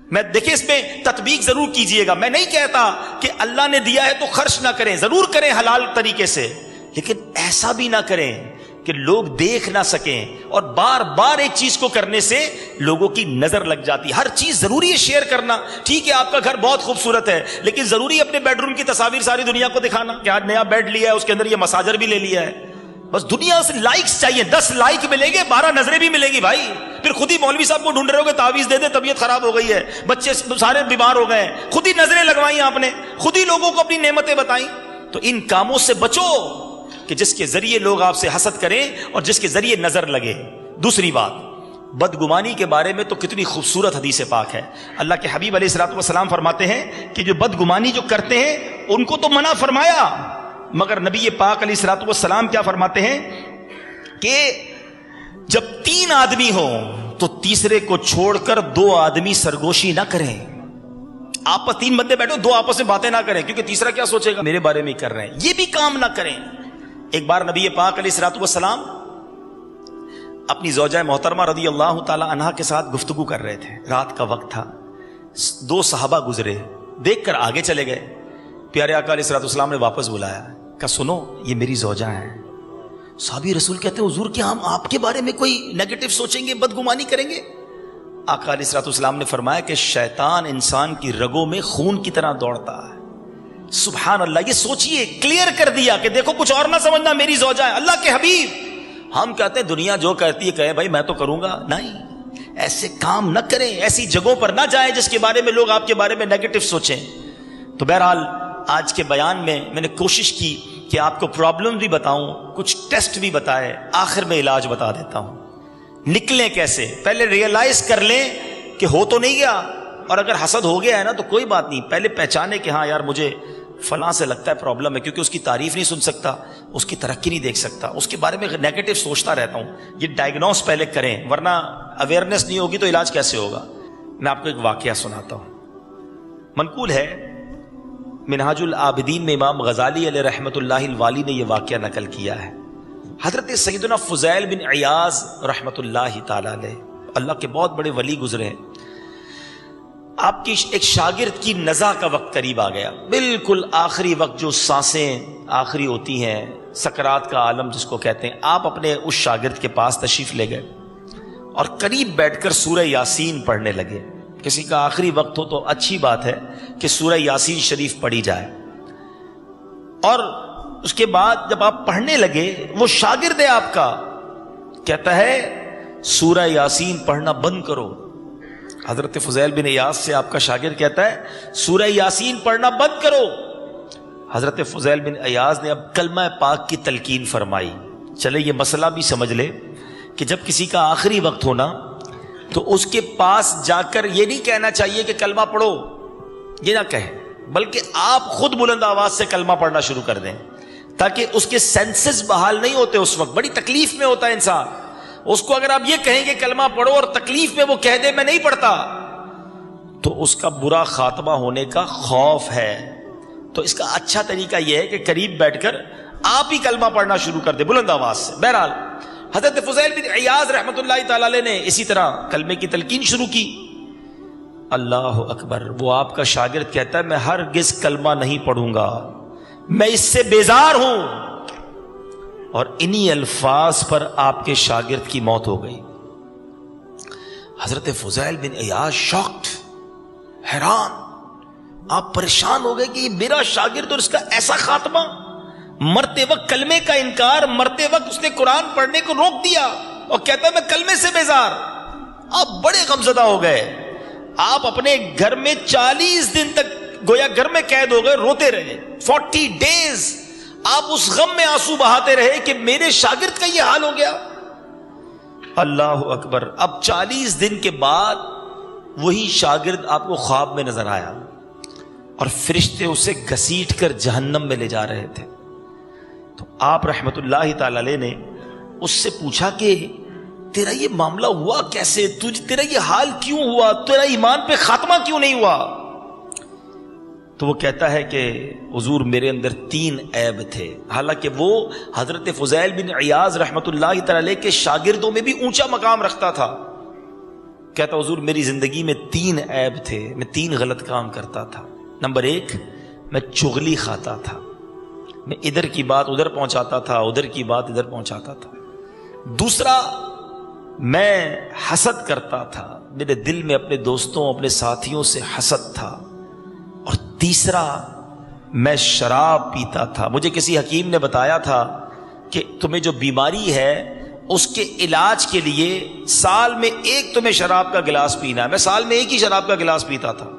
میں دیکھیں اس میں تطبیق ضرور کیجئے گا. میں نہیں کہتا کہ اللہ نے دیا ہے تو خرچ نہ کریں, ضرور کریں حلال طریقے سے, لیکن ایسا بھی نہ کریں کہ لوگ دیکھ نہ سکیں, اور بار بار ایک چیز کو کرنے سے لوگوں کی نظر لگ جاتی. ہر چیز ضروری ہے شیئر کرنا. ٹھیک ہے آپ کا گھر بہت خوبصورت ہے, لیکن ضروری اپنے بیڈ روم کی تصاویر ساری دنیا کو دکھانا کہ آج نیا بیڈ لیا ہے, اس کے اندر یہ مساجر بھی لے لیا ہے. بس دنیا سے لائکس چاہیے, 10 لائک ملیں گے, 12 نظریں بھی ملیں گی بھائی. پھر خود ہی مولوی صاحب کو ڈھونڈ رہے ہو کہ تعویذ دے دے, طبیعت خراب ہو گئی ہے, بچے سارے بیمار ہو گئے, خود ہی نظریں لگوائیں آپ نے, خود ہی لوگوں کو اپنی نعمتیں بتائیں. تو ان کاموں سے بچو کہ جس کے ذریعے لوگ آپ سے حسد کریں اور جس کے ذریعے نظر لگے. دوسری بات, بدگمانی کے بارے میں تو کتنی خوبصورت حدیث پاک ہے. اللہ کے حبیب علیہ الصلوۃ والسلام فرماتے ہیں کہ جو بدگمانی جو کرتے ہیں ان کو تو منع فرمایا, مگر نبی پاک علیہ الصلوۃ والسلام کیا فرماتے ہیں کہ جب 3 آدمی ہوں تو تیسرے کو چھوڑ کر 2 آدمی سرگوشی نہ کریں. آپ 3 بندے بیٹھو, 2 آپس میں باتیں نہ کریں, کیونکہ تیسرا کیا سوچے گا میرے بارے میں کر رہے ہیں. یہ بھی کام نہ کریں. ایک بار نبی پاک علیہ الصلوۃ والسلام اپنی زوجہ محترمہ رضی اللہ تعالی عنہا کے ساتھ گفتگو کر رہے تھے. رات کا وقت تھا, 2 صحابہ گزرے, دیکھ کر آگے چلے گئے. پیارے آقا علیہ الصلوۃ والسلام نے واپس بلایا, کہا سنو یہ میری زوجہ ہیں. صحابی رسول کہتے ہیں حضور کیا ہم آپ کے بارے میں کوئی نیگیٹو سوچیں گے, بدگمانی کریں گے؟ آقا علیہ الصلوۃ والسلام نے فرمایا کہ شیطان انسان کی رگوں میں خون کی طرح دوڑتا ہے. سبحان اللہ, یہ سوچئے, کلیئر کر دیا کہ دیکھو کچھ اور نہ سمجھنا, میری زوجہ ہے. اللہ کے حبیب, ہم کہتے ہیں دنیا جو کہتی ہے کہے بھائی میں تو کروں گا. نہیں, ایسے کام نہ کریں, ایسی جگہوں پر نہ جائیں جس کے بارے میں لوگ آپ کے بارے میں نیگیٹو سوچیں. تو بہرحال آج کے بیان میں میں نے کوشش کی کہ آپ کو پرابلم بھی بتاؤں, کچھ ٹیسٹ بھی بتائے, آخر میں علاج بتا دیتا ہوں. نکلیں کیسے, پہلے ریئلائز کر لیں کہ ہو تو نہیں گیا, اور اگر حسد ہو گیا ہے نا تو کوئی بات نہیں, پہلے پہچانے کہ ہاں یار مجھے فلاں سے لگتا ہے پرابلم ہے, کیونکہ اس کی تعریف نہیں سن سکتا, اس کی ترقی نہیں دیکھ سکتا, اس کے بارے میں نیگیٹو سوچتا رہتا ہوں. یہ ڈائگنوز پہلے کریں, ورنہ اویئرنیس نہیں ہوگی تو علاج کیسے ہوگا. میں آپ کو ایک واقعہ سناتا ہوں. منقول ہے منہاج العابدین میں امام غزالی علیہ رحمۃ اللہ الوالی نے یہ واقعہ نقل کیا ہے. حضرت سیدنا فضیل بن عیاض رحمۃ اللہ تعالی علیہ, اللہ کے بہت بڑے ولی گزرے ہیں. آپ کی ایک شاگرد کی نزع کا وقت قریب آ گیا, بالکل آخری وقت, جو سانسیں آخری ہوتی ہیں, سکرات کا عالم جس کو کہتے ہیں. آپ اپنے اس شاگرد کے پاس تشریف لے گئے اور قریب بیٹھ کر سورہ یاسین پڑھنے لگے. کسی کا آخری وقت ہو تو اچھی بات ہے کہ سورہ یاسین شریف پڑھی جائے. اور اس کے بعد جب آپ پڑھنے لگے, وہ شاگرد ہے آپ کا, کہتا ہے سورہ یاسین پڑھنا بند کرو, حضرت فضیل بن عیاض سے آپ کا شاگرد کہتا ہے سورہ یاسین پڑھنا بند کرو. حضرت فضیل بن عیاض نے اب کلمہ پاک کی تلقین فرمائی. چلے یہ مسئلہ بھی سمجھ لے کہ جب کسی کا آخری وقت ہونا تو اس کے پاس جا کر یہ نہیں کہنا چاہیے کہ کلمہ پڑھو، یہ نہ کہیں، بلکہ آپ خود بلند آواز سے کلمہ پڑھنا شروع کر دیں تاکہ اس کے سینسز بحال نہیں ہوتے. اس وقت بڑی تکلیف میں ہوتا ہے انسان. اس کو اگر آپ یہ کہیں کہ کلمہ پڑھو اور تکلیف میں وہ کہہ دے میں نہیں پڑھتا تو اس کا برا خاتمہ ہونے کا خوف ہے. تو اس کا اچھا طریقہ یہ ہے کہ قریب بیٹھ کر آپ ہی کلمہ پڑھنا شروع کر دے بلند آواز سے. بہرحال حضرت فضیل بن عیاض رحمۃ اللہ تعالی علیہ نے اسی طرح کلمے کی تلقین شروع کی. اللہ اکبر. وہ آپ کا شاگرد کہتا ہے میں ہرگز کلمہ نہیں پڑھوں گا، میں اس سے بیزار ہوں. اور انہی الفاظ پر آپ کے شاگرد کی موت ہو گئی. حضرت فضیل بن عیاض شاکڈ، حیران، آپ پریشان ہو گئے کہ یہ میرا شاگرد اور اس کا ایسا خاتمہ. مرتے وقت کلمے کا انکار، مرتے وقت اس نے قرآن پڑھنے کو روک دیا اور کہتا ہے میں کلمے سے بیزار. آپ بڑے غمزدہ ہو گئے. آپ اپنے گھر میں 40 دن تک گویا گھر میں قید ہو گئے، روتے رہے. 40 days آپ اس غم میں آنسو بہاتے رہے کہ میرے شاگرد کا یہ حال ہو گیا. اللہ اکبر. اب 40 دن کے بعد وہی شاگرد آپ کو خواب میں نظر آیا اور فرشتے اسے گھسیٹ کر جہنم میں لے جا رہے تھے. تو آپ رحمت اللہ تعالی علیہ نے اس سے پوچھا کہ تیرا یہ معاملہ ہوا کیسے، تیرا یہ حال کیوں ہوا، تیرا ایمان پہ خاتمہ کیوں نہیں ہوا؟ تو وہ کہتا ہے کہ حضور میرے اندر 3 عیب تھے. حالانکہ وہ حضرت فضیل بن عیاض رحمت اللہ تعالی علیہ کے شاگردوں میں بھی اونچا مقام رکھتا تھا. کہتا حضور میری زندگی میں 3 عیب تھے، میں 3 غلط کام کرتا تھا. نمبر 1 میں چغلی کھاتا تھا، میں ادھر کی بات ادھر پہنچاتا تھا، ادھر کی بات ادھر پہنچاتا تھا. دوسرا میں حسد کرتا تھا، میرے دل میں اپنے دوستوں اپنے ساتھیوں سے حسد تھا. اور تیسرا میں شراب پیتا تھا. مجھے کسی حکیم نے بتایا تھا کہ تمہیں جو بیماری ہے اس کے علاج کے لیے سال میں 1 تمہیں شراب کا گلاس پینا ہے. میں سال میں 1 ہی شراب کا گلاس پیتا تھا.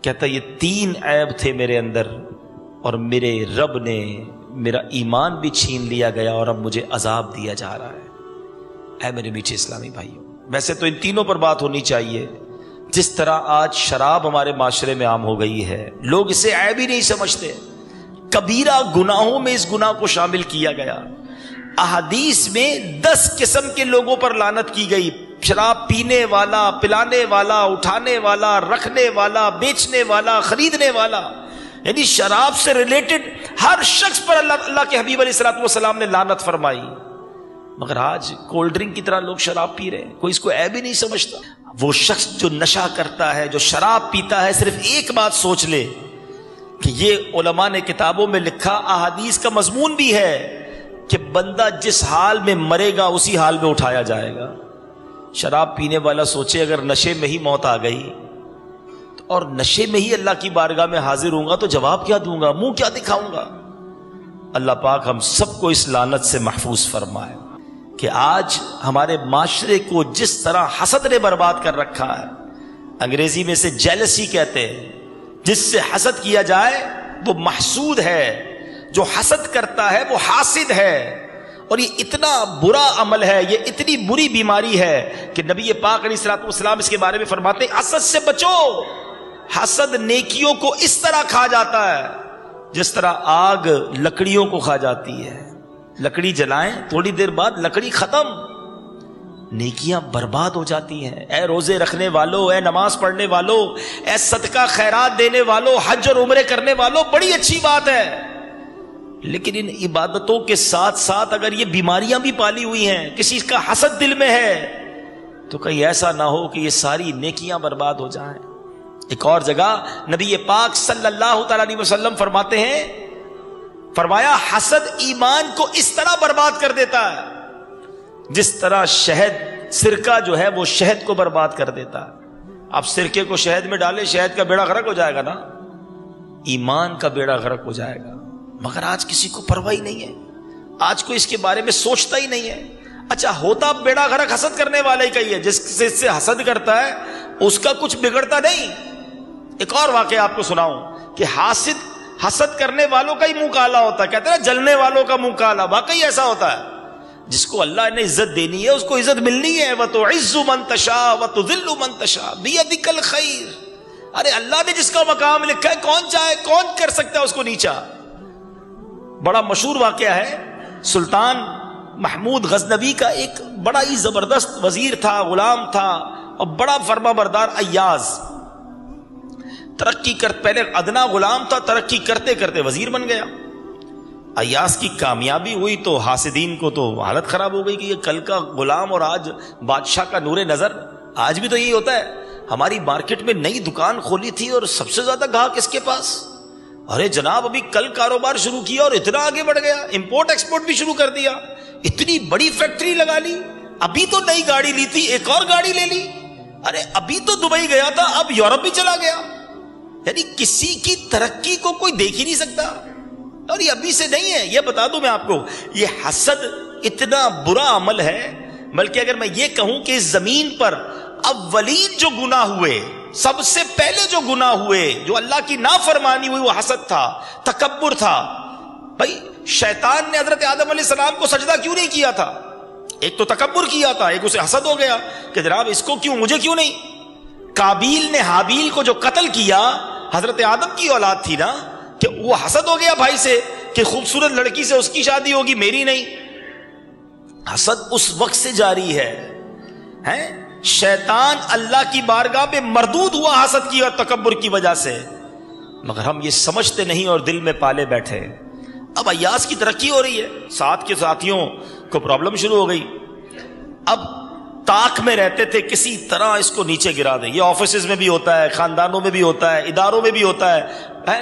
کہتا یہ 3 عیب تھے میرے اندر اور میرے رب نے میرا ایمان بھی چھین لیا گیا اور اب مجھے عذاب دیا جا رہا ہے. اے میرے میٹھے اسلامی بھائیوں، ویسے تو ان تینوں پر بات ہونی چاہیے. جس طرح آج شراب ہمارے معاشرے میں عام ہو گئی ہے، لوگ اسے عیب ہی نہیں سمجھتے. کبیرہ گناہوں میں اس گناہ کو شامل کیا گیا. احادیث میں 10 قسم کے لوگوں پر لعنت کی گئی. شراب پینے والا، پلانے والا، اٹھانے والا، رکھنے والا، بیچنے والا، خریدنے والا، یعنی شراب سے ریلیٹڈ ہر شخص پر اللہ کے حبیب علیہ الصلوۃ والسلام نے لعنت فرمائی. مگر آج کولڈ ڈرنک کی طرح لوگ شراب پی رہے ہیں، کوئی اس کو عیب ہی نہیں سمجھتا. وہ شخص جو نشہ کرتا ہے، جو شراب پیتا ہے، صرف ایک بات سوچ لے کہ یہ علماء نے کتابوں میں لکھا، احادیث کا مضمون بھی ہے کہ بندہ جس حال میں مرے گا اسی حال میں اٹھایا جائے گا. شراب پینے والا سوچے اگر نشے میں ہی موت آ گئی تو اور نشے میں ہی اللہ کی بارگاہ میں حاضر ہوں گا تو جواب کیا دوں گا، منہ کیا دکھاؤں گا؟ اللہ پاک ہم سب کو اس لعنت سے محفوظ فرمائے کہ آج ہمارے معاشرے کو جس طرح حسد نے برباد کر رکھا ہے، انگریزی میں سے جیلسی کہتے ہیں، جس سے حسد کیا جائے وہ محسود ہے، جو حسد کرتا ہے وہ حاسد ہے. اور یہ اتنا برا عمل ہے، یہ اتنی بری بیماری ہے کہ نبی پاک علیہ الصلوۃ والسلام اس کے بارے میں فرماتے ہیں حسد سے بچو. حسد نیکیوں کو اس طرح کھا جاتا ہے جس طرح آگ لکڑیوں کو کھا جاتی ہے. لکڑی جلائیں، تھوڑی دیر بعد لکڑی ختم، نیکیاں برباد ہو جاتی ہیں. اے روزے رکھنے والو، اے نماز پڑھنے والو، اے صدقہ خیرات دینے والو، حج اور عمرے کرنے والو، بڑی اچھی بات ہے. لیکن ان عبادتوں کے ساتھ ساتھ اگر یہ بیماریاں بھی پالی ہوئی ہیں، کسی کا حسد دل میں ہے، تو کہیں ایسا نہ ہو کہ یہ ساری نیکیاں برباد ہو جائیں. ایک اور جگہ نبی پاک صلی اللہ تعالی علیہ وسلم فرماتے ہیں، فرمایا حسد ایمان کو اس طرح برباد کر دیتا ہے جس طرح شہد، سرکہ جو ہے وہ شہد کو برباد کر دیتا ہے. آپ سرکے کو شہد میں ڈالیں، شہد کا بیڑا غرق ہو جائے گا نا، ایمان کا بیڑا غرق ہو جائے گا. مگر آج کسی کو پرواہ ہی نہیں ہے، آج کوئی اس کے بارے میں سوچتا ہی نہیں ہے. اچھا ہوتا بیڑا غرق حسد کرنے والے کا ہی ہے، جس سے حسد کرتا ہے اس کا کچھ بگڑتا نہیں. ایک اور واقعہ آپ کو سناؤں کہ حسد کرنے والوں کا ہی منہ کالا ہوتا ہے. کہتے ہیں جلنے والوں کا منہ کالا. واقعی ایسا ہوتا ہے. جس کو اللہ نے عزت دینی ہے اس کو عزت ملنی ہے. وَتُعِزُّ مَن تَشَاءُ وَتُذِلُّ مَن تَشَاءُ بِيَدِكَ الْخَيْرُ. ارے اللہ نے جس کا مقام لکھا ہے کون چاہے کون کر سکتا ہے اس کو نیچا. بڑا مشہور واقعہ ہے. سلطان محمود غزنوی کا ایک بڑا ہی زبردست وزیر تھا, غلام تھا اور بڑا فرما بردار ایاز. پہلے ادنا غلام تھا, ترقی کرتے کرتے وزیر بن گیا. ایاز کی کامیابی ہوئی تو حاسدین کو تو حالت خراب ہو گئی کہ یہ کل کا غلام اور آج بادشاہ کا نور نظر. آج بھی تو یہی ہوتا ہے. ہماری مارکیٹ میں نئی دکان کھولی تھی اور سب سے زیادہ گاہک کس کے پاس؟ ارے جناب ابھی کل کاروبار شروع کیا اور اتنا آگے بڑھ گیا, امپورٹ ایکسپورٹ بھی شروع کر دیا, اتنی بڑی فیکٹری لگا لی, ابھی تو نئی گاڑی لی تھی ایک اور گاڑی لے لی, ارے ابھی تو دبئی گیا تھا اب یورپ بھی چلا گیا. یعنی کسی کی ترقی کو کوئی دیکھ ہی نہیں سکتا. اور یہ ابھی سے نہیں ہے, یہ بتا دوں میں آپ کو, یہ حسد اتنا برا عمل ہے. بلکہ اگر میں یہ کہوں کہ اس زمین پر اولین جو گناہ ہوئے, سب سے پہلے جو گناہ ہوئے, جو اللہ کی نافرمانی ہوئی, وہ حسد تھا, تکبر تھا. بھائی شیطان نے حضرت آدم علیہ السلام کو سجدہ کیوں نہیں کیا تھا؟ ایک تو تکبر کیا تھا, ایک اسے حسد ہو گیا کہ جناب اس کو کیوں, مجھے کیوں نہیں. قابیل نے حابیل کو جو قتل کیا, حضرت آدم کی اولاد تھی نا, کہ وہ حسد ہو گیا بھائی سے کہ خوبصورت لڑکی سے اس کی شادی ہوگی میری نہیں. حسد اس وقت سے جاری ہے. شیطان اللہ کی بارگاہ میں مردود ہوا حسد کی اور تکبر کی وجہ سے, مگر ہم یہ سمجھتے نہیں اور دل میں پالے بیٹھے. اب ایاز کی ترقی ہو رہی ہے, ساتھ کے ساتھیوں کو پرابلم شروع ہو گئی. اب تاک میں رہتے تھے کسی طرح اس کو نیچے گرا دیں. یہ آفیسز میں بھی ہوتا ہے, خاندانوں میں بھی ہوتا ہے, اداروں میں بھی ہوتا ہے.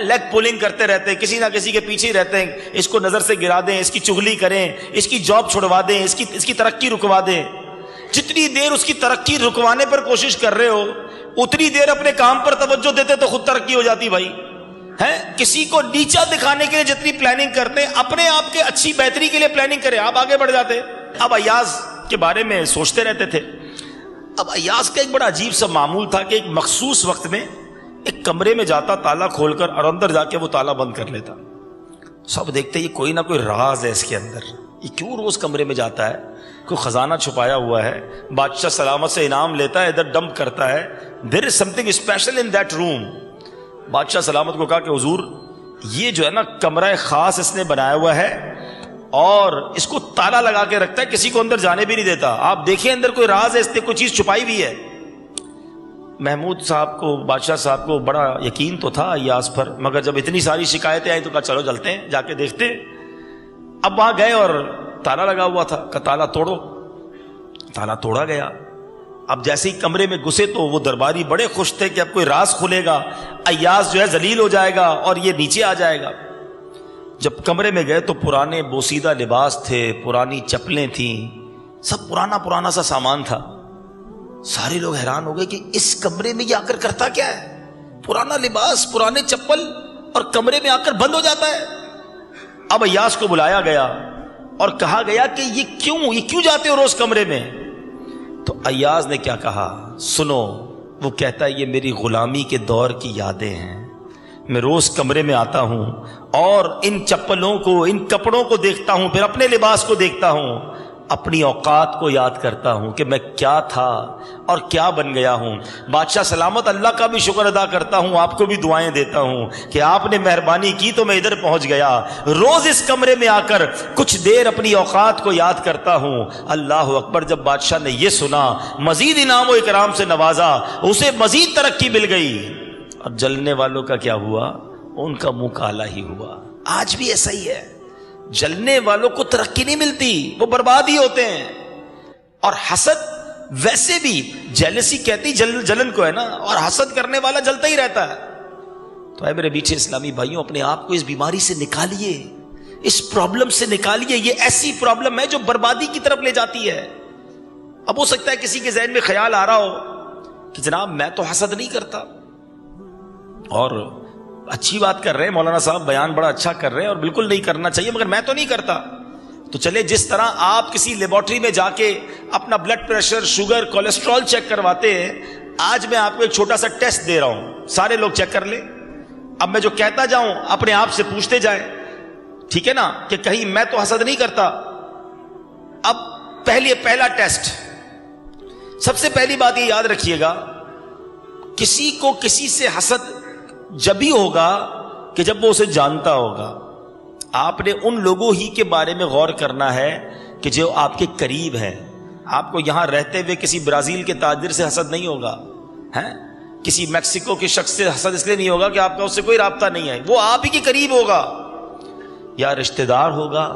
لیگ پولنگ کرتے رہتے ہیں, کسی نہ کسی کے پیچھے ہی رہتے ہیں, اس کو نظر سے گرا دیں, اس کی چغلی کریں, اس کی جاب چھڑوا دیں, اس کی ترقی رکوا دیں. جتنی دیر اس کی ترقی رکوانے پر کوشش کر رہے ہو اتنی دیر اپنے کام پر توجہ دیتے تو خود ترقی ہو جاتی. بھائی کسی کو نیچا دکھانے کے لیے جتنی پلاننگ کرتے ہیں, اپنے آپ کے اچھی بہتری کے لیے پلاننگ کریں, آپ آگے بڑھ جاتے. اب ایاز کے بارے میں سوچتے رہتے تھے. اب ایاز کا ایک بڑا عجیب سا معمول تھا کہ ایک مخصوص وقت میں ایک کمرے میں جاتا, تالا کھول کر اور اندر جا کے وہ تالا بند کر لیتا. سب دیکھتے یہ کوئی نہ کوئی راز ہے اس کے اندر, یہ کیوں روز کمرے میں جاتا ہے, کوئی خزانہ چھپایا ہوا ہے. بادشاہ سلامت سے انعام لیتا ہے, ادھر ڈمپ کرتا ہے. There is something special in that room. بادشاہ سلامت کو کہا کہ حضور یہ جو ہے نا کمرہ خاص اس نے بنایا ہوا ہے اور اس کو تالا لگا کے رکھتا ہے, کسی کو اندر جانے بھی نہیں دیتا. آپ دیکھیں اندر کوئی راز ہے, اس نے کوئی چیز چھپائی ہوئی ہے. محمود صاحب کو, بادشاہ صاحب کو بڑا یقین تو تھا ایاز پر, مگر جب اتنی ساری شکایتیں آئیں تو کہا چلو چلتے ہیں, جا کے دیکھتے ہیں. اب وہاں گئے اور تالا لگا ہوا تھا, کہ تالا توڑو. تالا توڑا گیا. اب جیسے ہی کمرے میں گھسے تو وہ درباری بڑے خوش تھے کہ اب کوئی راز کھلے گا, ایاز جو ہے ذلیل ہو جائے گا اور یہ نیچے آ جائے گا. جب کمرے میں گئے تو پرانے بوسیدہ لباس تھے, پرانی چپلیں تھیں, سب پرانا سا سامان تھا. سارے لوگ حیران ہو گئے کہ اس کمرے میں یہ آ کر کرتا کیا ہے, پرانا لباس, پرانے چپل, اور کمرے میں آ کر بند ہو جاتا ہے. اب ایاز کو بلایا گیا اور کہا گیا کہ یہ کیوں جاتے ہو روز کمرے میں؟ تو ایاز نے کیا کہا, سنو. وہ کہتا ہے یہ میری غلامی کے دور کی یادیں ہیں. میں روز کمرے میں آتا ہوں اور ان چپلوں کو, ان کپڑوں کو دیکھتا ہوں, پھر اپنے لباس کو دیکھتا ہوں, اپنی اوقات کو یاد کرتا ہوں کہ میں کیا تھا اور کیا بن گیا ہوں. بادشاہ سلامت اللہ کا بھی شکر ادا کرتا ہوں, آپ کو بھی دعائیں دیتا ہوں کہ آپ نے مہربانی کی تو میں ادھر پہنچ گیا. روز اس کمرے میں آ کر کچھ دیر اپنی اوقات کو یاد کرتا ہوں. اللہ اکبر. جب بادشاہ نے یہ سنا, مزید انعام و اکرام سے نوازا, اسے مزید ترقی مل گئی. اور جلنے والوں کا کیا ہوا, ان کا منہ کالا ہی ہوا. آج بھی ایسا ہی ہے, جلنے والوں کو ترقی نہیں ملتی, وہ برباد ہی ہوتے ہیں. اور حسد ویسے بھی, جیلسی کہتی جلن کو ہے نا, اور حسد کرنے والا جلتا ہی رہتا ہے. تو اے میرے میٹھے اسلامی بھائیوں, اپنے آپ کو اس بیماری سے نکالیے, اس پرابلم سے نکالیے. یہ ایسی پرابلم ہے جو بربادی کی طرف لے جاتی ہے. اب ہو سکتا ہے کسی کے ذہن میں خیال آ رہا ہو کہ جناب میں تو حسد نہیں کرتا, اور اچھی بات کر رہے ہیں مولانا صاحب, بیان بڑا اچھا کر رہے ہیں اور بالکل نہیں کرنا چاہیے, مگر میں تو نہیں کرتا. تو چلے, جس طرح آپ کسی لیبارٹری میں جا کے اپنا blood pressure, sugar, cholesterol check کرواتے ہیں, آج میں آپ کو ایک چھوٹا سا ٹیسٹ دے رہا ہوں, سارے لوگ چیک کر لیں. اب میں جو کہتا جاؤں اپنے آپ سے پوچھتے جائیں, ٹھیک ہے نا, کہ کہیں میں تو حسد نہیں کرتا. اب پہلا ٹیسٹ, سب سے پہلی بات یہ یاد رکھیے گا, کسی کو کسی سے حسد جب ہی ہوگا کہ جب وہ اسے جانتا ہوگا. آپ نے ان لوگوں ہی کے بارے میں غور کرنا ہے کہ جو آپ کے قریب ہیں. آپ کو یہاں رہتے ہوئے کسی برازیل کے تاجر سے حسد نہیں ہوگا, ہیں, کسی میکسیکو کے شخص سے حسد اس لیے نہیں ہوگا کہ آپ کا اس سے کوئی رابطہ نہیں ہے, وہ آپ ہی کے قریب ہوگا, یا رشتہ دار ہوگا,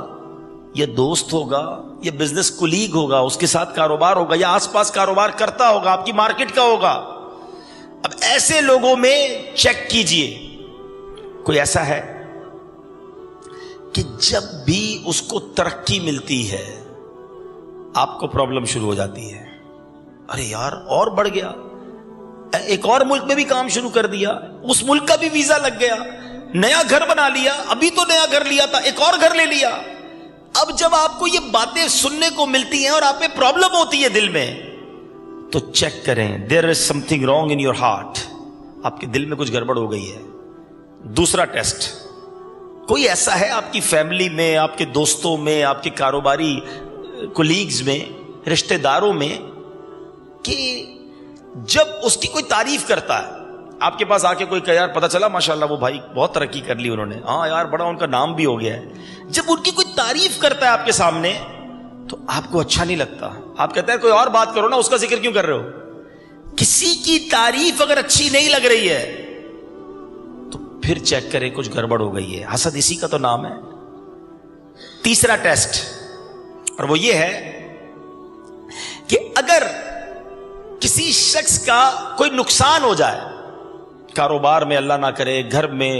یا دوست ہوگا, یا بزنس کولیگ ہوگا, اس کے ساتھ کاروبار ہوگا, یا آس پاس کاروبار کرتا ہوگا, آپ کی مارکیٹ کا ہوگا. اب ایسے لوگوں میں چیک کیجئے, کوئی ایسا ہے کہ جب بھی اس کو ترقی ملتی ہے آپ کو پرابلم شروع ہو جاتی ہے. ارے یار اور بڑھ گیا, ایک اور ملک میں بھی کام شروع کر دیا, اس ملک کا بھی ویزا لگ گیا, نیا گھر بنا لیا, ابھی تو نیا گھر لیا تھا, ایک اور گھر لے لیا. اب جب آپ کو یہ باتیں سننے کو ملتی ہیں اور آپ میں پرابلم ہوتی ہے دل میں, تو چیک کریں, there is something wrong in your heart, آپ کے دل میں کچھ گڑبڑ ہو گئی ہے. دوسرا ٹیسٹ, کوئی ایسا ہے آپ کی فیملی میں, آپ کے دوستوں میں, آپ کے کاروباری کولیگز میں, رشتہ داروں میں, کہ جب اس کی کوئی تعریف کرتا ہے, آپ کے پاس آ کے کوئی کہ یار پتہ چلا ماشاءاللہ وہ بھائی بہت ترقی کر لی انہوں نے, ہاں یار بڑا ان کا نام بھی ہو گیا ہے. جب ان کی کوئی تعریف کرتا ہے آپ کے سامنے تو آپ کو اچھا نہیں لگتا, آپ کہتے ہیں کوئی اور بات کرو نا, اس کا ذکر کیوں کر رہے ہو. کسی کی تعریف اگر اچھی نہیں لگ رہی ہے تو پھر چیک کریں کچھ گڑبڑ ہو گئی ہے. حسد اسی کا تو نام ہے. تیسرا ٹیسٹ, اور وہ یہ ہے کہ اگر کسی شخص کا کوئی نقصان ہو جائے, کاروبار میں اللہ نہ کرے, گھر میں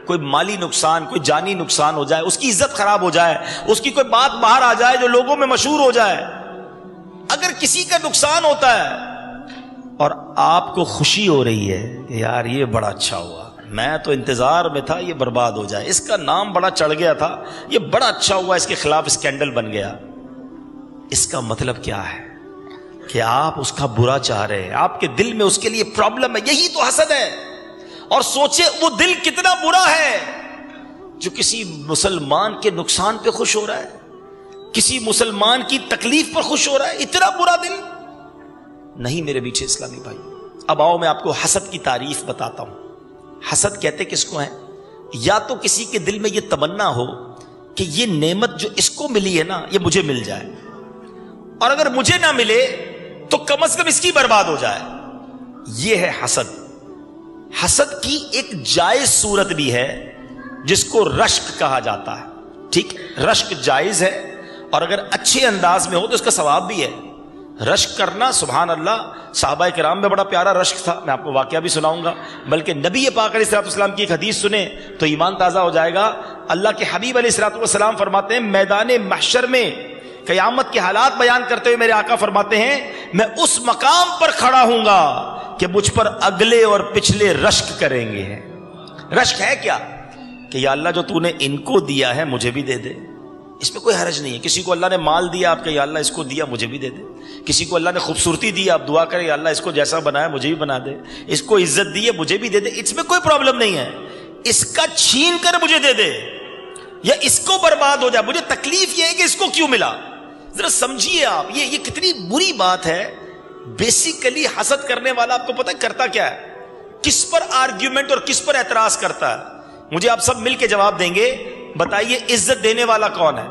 کوئی مالی نقصان, کوئی جانی نقصان ہو جائے, اس کی عزت خراب ہو جائے, اس کی کوئی بات باہر آ جائے جو لوگوں میں مشہور ہو جائے, اگر کسی کا نقصان ہوتا ہے اور آپ کو خوشی ہو رہی ہے کہ یار یہ بڑا اچھا ہوا, میں تو انتظار میں تھا یہ برباد ہو جائے, اس کا نام بڑا چڑھ گیا تھا, یہ بڑا اچھا ہوا, اس کے خلاف اسکینڈل بن گیا, اس کا مطلب کیا ہے کہ آپ اس کا برا چاہ رہے ہیں, آپ کے دل میں اس کے لیے پرابلم ہے. یہی تو حسد ہے. اور سوچے وہ دل کتنا برا ہے جو کسی مسلمان کے نقصان پہ خوش ہو رہا ہے, کسی مسلمان کی تکلیف پر خوش ہو رہا ہے. اتنا برا دل نہیں میرے میٹھے اسلامی بھائی. اب آؤ میں آپ کو حسد کی تعریف بتاتا ہوں. حسد کہتے کس کو ہیں؟ یا تو کسی کے دل میں یہ تمنا ہو کہ یہ نعمت جو اس کو ملی ہے نا یہ مجھے مل جائے, اور اگر مجھے نہ ملے تو کم از کم اس کی برباد ہو جائے. یہ ہے حسد. حسد کی ایک جائز صورت بھی ہے جس کو رشک کہا جاتا ہے. ٹھیک, رشک جائز ہے, اور اگر اچھے انداز میں ہو تو اس کا ثواب بھی ہے. رشک کرنا سبحان اللہ, صحابہ کرام میں بڑا پیارا رشک تھا, میں آپ کو واقعہ بھی سناؤں گا. بلکہ نبی پاک علیہ الصلوۃ والسلام کی ایک حدیث سنیں تو ایمان تازہ ہو جائے گا. اللہ کے حبیب علیہ الصلوۃ والسلام فرماتے ہیں, میدان محشر میں قیامت کے حالات بیان کرتے ہوئے میرے آقا فرماتے ہیں, میں اس مقام پر کھڑا ہوں گا کہ مجھ پر اگلے اور پچھلے رشک کریں گے. رشک ہے کیا کہ یا اللہ جو تو نے ان کو دیا ہے مجھے بھی دے دے, اس میں کوئی حرج نہیں ہے. کسی کو اللہ نے مال دیا, آپ کہ یا اللہ اس کو دیا مجھے بھی دے دے. کسی کو اللہ نے خوبصورتی دی, آپ دعا کریں یا اللہ اس کو جیسا بنایا مجھے بھی بنا دے. اس کو عزت دی ہے مجھے بھی دے دے, اس میں کوئی پرابلم نہیں ہے. اس کا چھین کر مجھے دے دے یا اس کو برباد ہو جائے, مجھے تکلیف یہ ہے کہ اس کو کیوں ملا. ذرا سمجھیے آپ یہ کتنی بری بات ہے. بیسیکلی حسد کرنے والا آپ کو پتہ کرتا کیا ہے, کس پر آرگیومنٹ اور کس پر اعتراض کرتا ہے. مجھے آپ سب مل کے جواب دیں گے. بتائیے عزت دینے والا کون ہے؟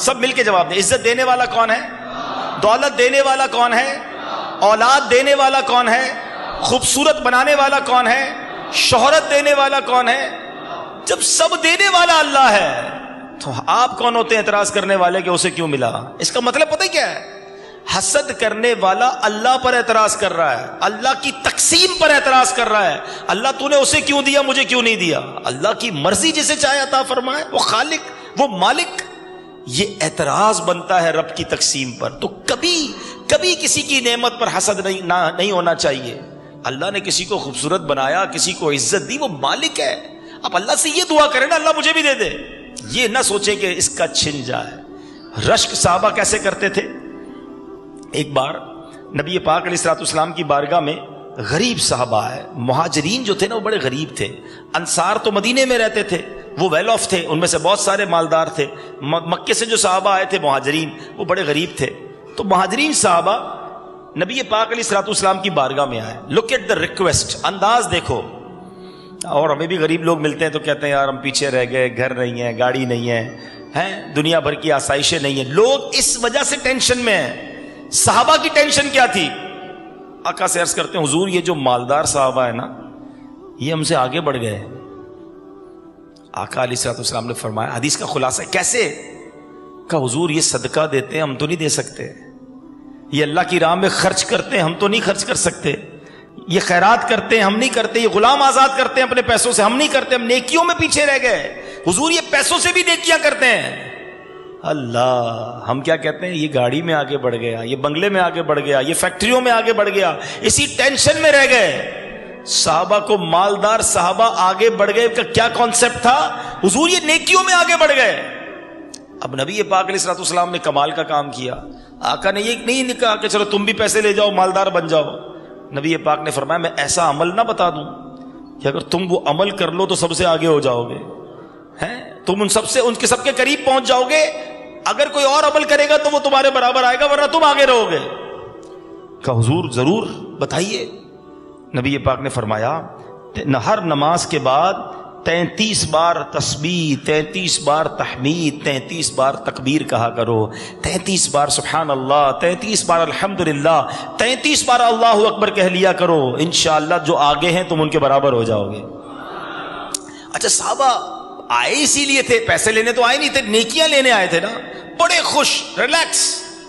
سب مل کے جواب دیں. عزت دینے والا کون ہے؟ دولت دینے والا کون ہے؟ اولاد دینے والا کون ہے؟ خوبصورت بنانے والا کون ہے؟ شہرت دینے والا کون ہے؟ جب سب دینے والا اللہ ہے تو آپ کون ہوتے ہیں اعتراض کرنے والے کہ اسے کیوں ملا؟ اس کا مطلب پتہ کیا ہے؟ حسد کرنے والا اللہ پر اعتراض کر رہا ہے, اللہ کی تقسیم پر اعتراض کر رہا ہے. اللہ تو نے اسے کیوں دیا مجھے کیوں نہیں دیا؟ اللہ کی مرضی جسے چاہے عطا فرمائے, وہ خالق وہ مالک. یہ اعتراض بنتا ہے رب کی تقسیم پر. تو کبھی کسی کی نعمت پر حسد نہیں ہونا چاہیے. اللہ نے کسی کو خوبصورت بنایا, کسی کو عزت دی, وہ مالک ہے. آپ اللہ سے یہ دعا کریں نا اللہ مجھے بھی دے دے, یہ نہ سوچیں کہ اس کا چھن جائے. رشک صحابہ کیسے کرتے تھے؟ ایک بار نبی پاک علیہ الصلوۃ والسلام کی بارگاہ میں غریب صحابہ ہے. مہاجرین جو تھے نا وہ بڑے غریب تھے. انصار تو مدینے میں رہتے تھے, وہ ویل آف تھے, ان میں سے بہت سارے مالدار تھے. مکے سے جو صحابہ آئے تھے مہاجرین, وہ بڑے غریب تھے. تو مہاجرین صحابہ نبی پاک علیہ الصلوۃ والسلام کی بارگاہ میں آئے. لک ایٹ دا ریکویسٹ, انداز دیکھو. اور ہمیں بھی غریب لوگ ملتے ہیں تو کہتے ہیں یار ہم پیچھے رہ گئے, گھر نہیں ہے, گاڑی نہیں ہے, دنیا بھر کی آسائشیں نہیں ہیں. لوگ اس وجہ سے ٹینشن میں ہیں. صحابہ کی ٹینشن کیا تھی؟ آقا سے عرض کرتے ہیں حضور یہ جو مالدار صحابہ ہے نا یہ ہم سے آگے بڑھ گئے. آقا علیہ الصلوۃ والسلام نے فرمایا, حدیث کا خلاصہ کیسے؟ کہ حضور یہ صدقہ دیتے ہیں ہم تو نہیں دے سکتے, یہ اللہ کی راہ میں خرچ کرتے ہیں ہم تو نہیں خرچ کر سکتے, یہ خیرات کرتے ہیں ہم نہیں کرتے, یہ غلام آزاد کرتے ہیں اپنے پیسوں سے ہم نہیں کرتے, ہم نیکیوں میں پیچھے رہ گئے. حضور یہ پیسوں سے بھی نیکیاں کرتے ہیں. اللہ, ہم کیا کہتے ہیں یہ گاڑی میں آگے بڑھ گیا, یہ بنگلے میں آگے بڑھ گیا, یہ فیکٹریوں میں آگے بڑھ گیا, اسی ٹینشن میں رہ گئے. صحابہ کو مالدار صحابہ آگے بڑھ گئے کا کیا کانسیپٹ تھا؟ حضور یہ نیکیوں میں آگے بڑھ گئے. اب نبی پاک علیہ الصلوۃ والسلام نے کمال کا کام کیا. آقا نے یہ نہیں کہا کہ چلو تم بھی پیسے لے جاؤ مالدار بن جاؤ. نبی پاک نے فرمایا میں ایسا عمل نہ بتا دوں کہ اگر تم وہ عمل کر لو تو سب سے آگے ہو جاؤ گے, تم ان کے سب کے قریب پہنچ جاؤ گے. اگر کوئی اور عمل کرے گا تو وہ تمہارے برابر آئے گا ورنہ تم آگے رہو گے. کہ حضور ضرور بتائیے. نبی پاک نے فرمایا ہر نماز کے بعد 33 بار تسبیح, 33 بار تحمید, 33 بار تکبیر کہا کرو, 33 بار سبحان اللہ, 33 بار الحمدللہ, 33 بار اللہ اکبر کہہ لیا کرو. انشاءاللہ جو آگے ہیں تم ان کے برابر ہو جاؤ گے. اچھا صحابہ آئے اسی لیے تھے, پیسے لینے تو آئے نہیں تھے, نیکیاں لینے آئے تھے نا. بڑے خوش, ریلیکس,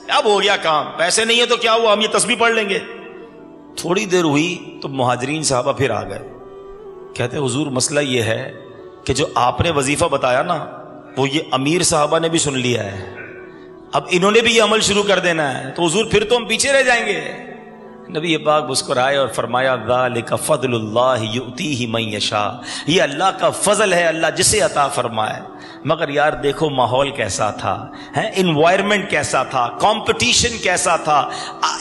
اب ہو گیا کام, پیسے نہیں ہے تو کیا ہوا, ہم یہ تسبیح پڑھ لیں گے. تھوڑی دیر ہوئی تو مہاجرین صحابہ پھر آ گئے. کہتے حضور مسئلہ یہ ہے کہ جو آپ نے وظیفہ بتایا نا وہ یہ امیر صحابہ نے بھی سن لیا ہے, اب انہوں نے بھی یہ عمل شروع کر دینا ہے, تو حضور پھر تو ہم پیچھے رہ جائیں گے. نبی پاک مسکرائے اور فرمایا ذالک فضل اللہ یؤتیہ من یشاء, یہ اللہ کا فضل ہے, اللہ جسے عطا فرمائے. مگر یار دیکھو ماحول کیسا تھا, انوائرمنٹ کیسا تھا, کمپٹیشن کیسا تھا,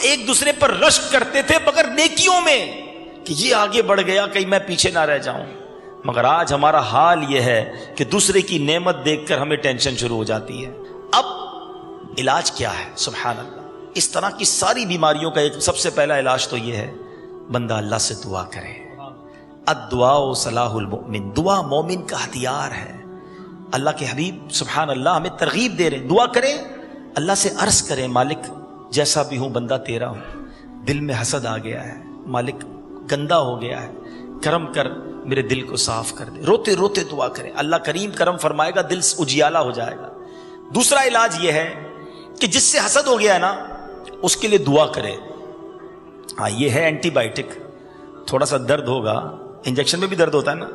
ایک دوسرے پر رشک کرتے تھے مگر نیکیوں میں کہ یہ آگے بڑھ گیا کہیں میں پیچھے نہ رہ جاؤں. مگر آج ہمارا حال یہ ہے کہ دوسرے کی نعمت دیکھ کر ہمیں ٹینشن شروع ہو جاتی ہے. اب علاج کیا ہے؟ سبحان اللہ, اس طرح کی ساری بیماریوں کا ایک سب سے پہلا علاج تو یہ ہے بندہ اللہ سے دعا کرے. الدعاء صلاح المؤمن, دعا مومن کا ہتھیار ہے. اللہ کے حبیب سبحان اللہ ہمیں ترغیب دے رہے, دعا کریں, اللہ سے عرض کریں مالک جیسا بھی ہوں بندہ تیرا ہوں, دل میں حسد آ گیا ہے, مالک گندا ہو گیا ہے, کرم کر میرے دل کو صاف کر دے. روتے روتے دعا کریں, اللہ کریم کرم فرمائے گا, دل اجیالہ ہو جائے گا. دوسرا علاج یہ ہے کہ جس سے حسد ہو گیا ہے نا اس کے لیے دعا کرے. ہاں یہ ہے اینٹی بائیوٹک, تھوڑا سا درد ہوگا, انجیکشن میں بھی درد ہوتا ہے نا.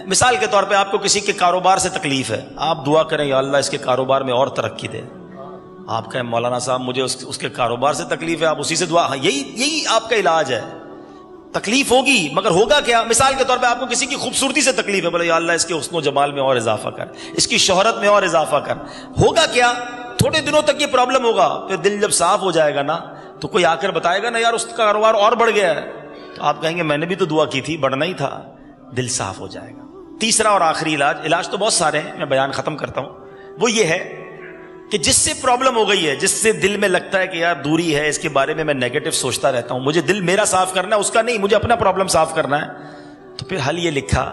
مثال کے طور پہ آپ کو کسی کے کاروبار سے تکلیف ہے, آپ دعا کریں یا اللہ اس کے کاروبار میں اور ترقی دے. آپ کہیں مولانا صاحب مجھے اس کے کاروبار سے تکلیف ہے, آپ اسی سے دعا, ہاں یہی آپ کا علاج ہے. تکلیف ہوگی مگر ہوگا کیا؟ مثال کے طور پہ آپ کو کسی کی خوبصورتی سے تکلیف ہے, بولے یا اللہ اس کے حسن و جمال میں اور اضافہ کر, اس کی شہرت میں اور اضافہ کر. ہوگا کیا؟ تھوڑے دنوں تک یہ پرابلم ہوگا, پھر دل جب صاف ہو جائے گا نا تو کوئی آ کر بتائے گا نا یار اس کا کاروبار اور بڑھ گیا ہے, تو آپ کہیں گے میں نے بھی تو دعا کی تھی, بڑھنا ہی تھا. دل صاف ہو جائے گا. تیسرا اور آخری علاج تو بہت سارے ہیں, میں بیان ختم کرتا ہوں. وہ یہ ہے کہ جس سے پرابلم ہو گئی ہے, جس سے دل میں لگتا ہے کہ یار دوری ہے, اس کے بارے میں نیگیٹو سوچتا رہتا ہوں, مجھے دل میرا صاف کرنا ہے, اس کا نہیں, مجھے اپنا پرابلم صاف کرنا ہے. تو پھر حل یہ لکھا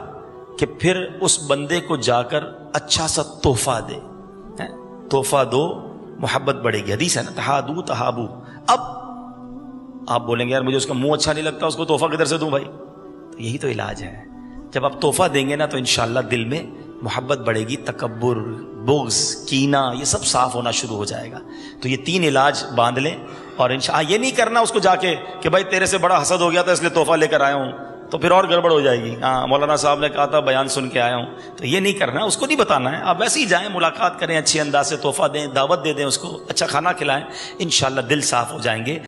کہ پھر اس بندے کو جا کر اچھا سا تحفہ دے. تحفہ دو, محبت بڑھے گی. حدیث ہے نا تہادو تہابو. اب آپ بولیں گے یار مجھے اس کا منہ اچھا نہیں لگتا, اس کو تحفہ کدھر سے دوں بھائی؟ تو یہی تو علاج ہے. جب آپ تحفہ دیں گے نا تو انشاءاللہ دل میں محبت بڑھے گی, تکبر, بغض, کینہ یہ سب صاف ہونا شروع ہو جائے گا. تو یہ 3 علاج باندھ لیں. اور یہ نہیں کرنا اس کو جا کے کہ بھائی تیرے سے بڑا حسد ہو گیا تھا اس لیے تحفہ لے کر آیا ہوں, تو پھر اور گڑبڑ ہو جائے گی. ہاں مولانا صاحب نے کہا تھا بیان سن کے آیا ہوں, تو یہ نہیں کرنا, اس کو نہیں بتانا ہے. آپ ویسے ہی جائیں, ملاقات کریں, اچھے انداز سے تحفہ دیں, دعوت دے دیں, اس کو اچھا کھانا کھلائیں, انشاءاللہ دل صاف ہو جائیں گے.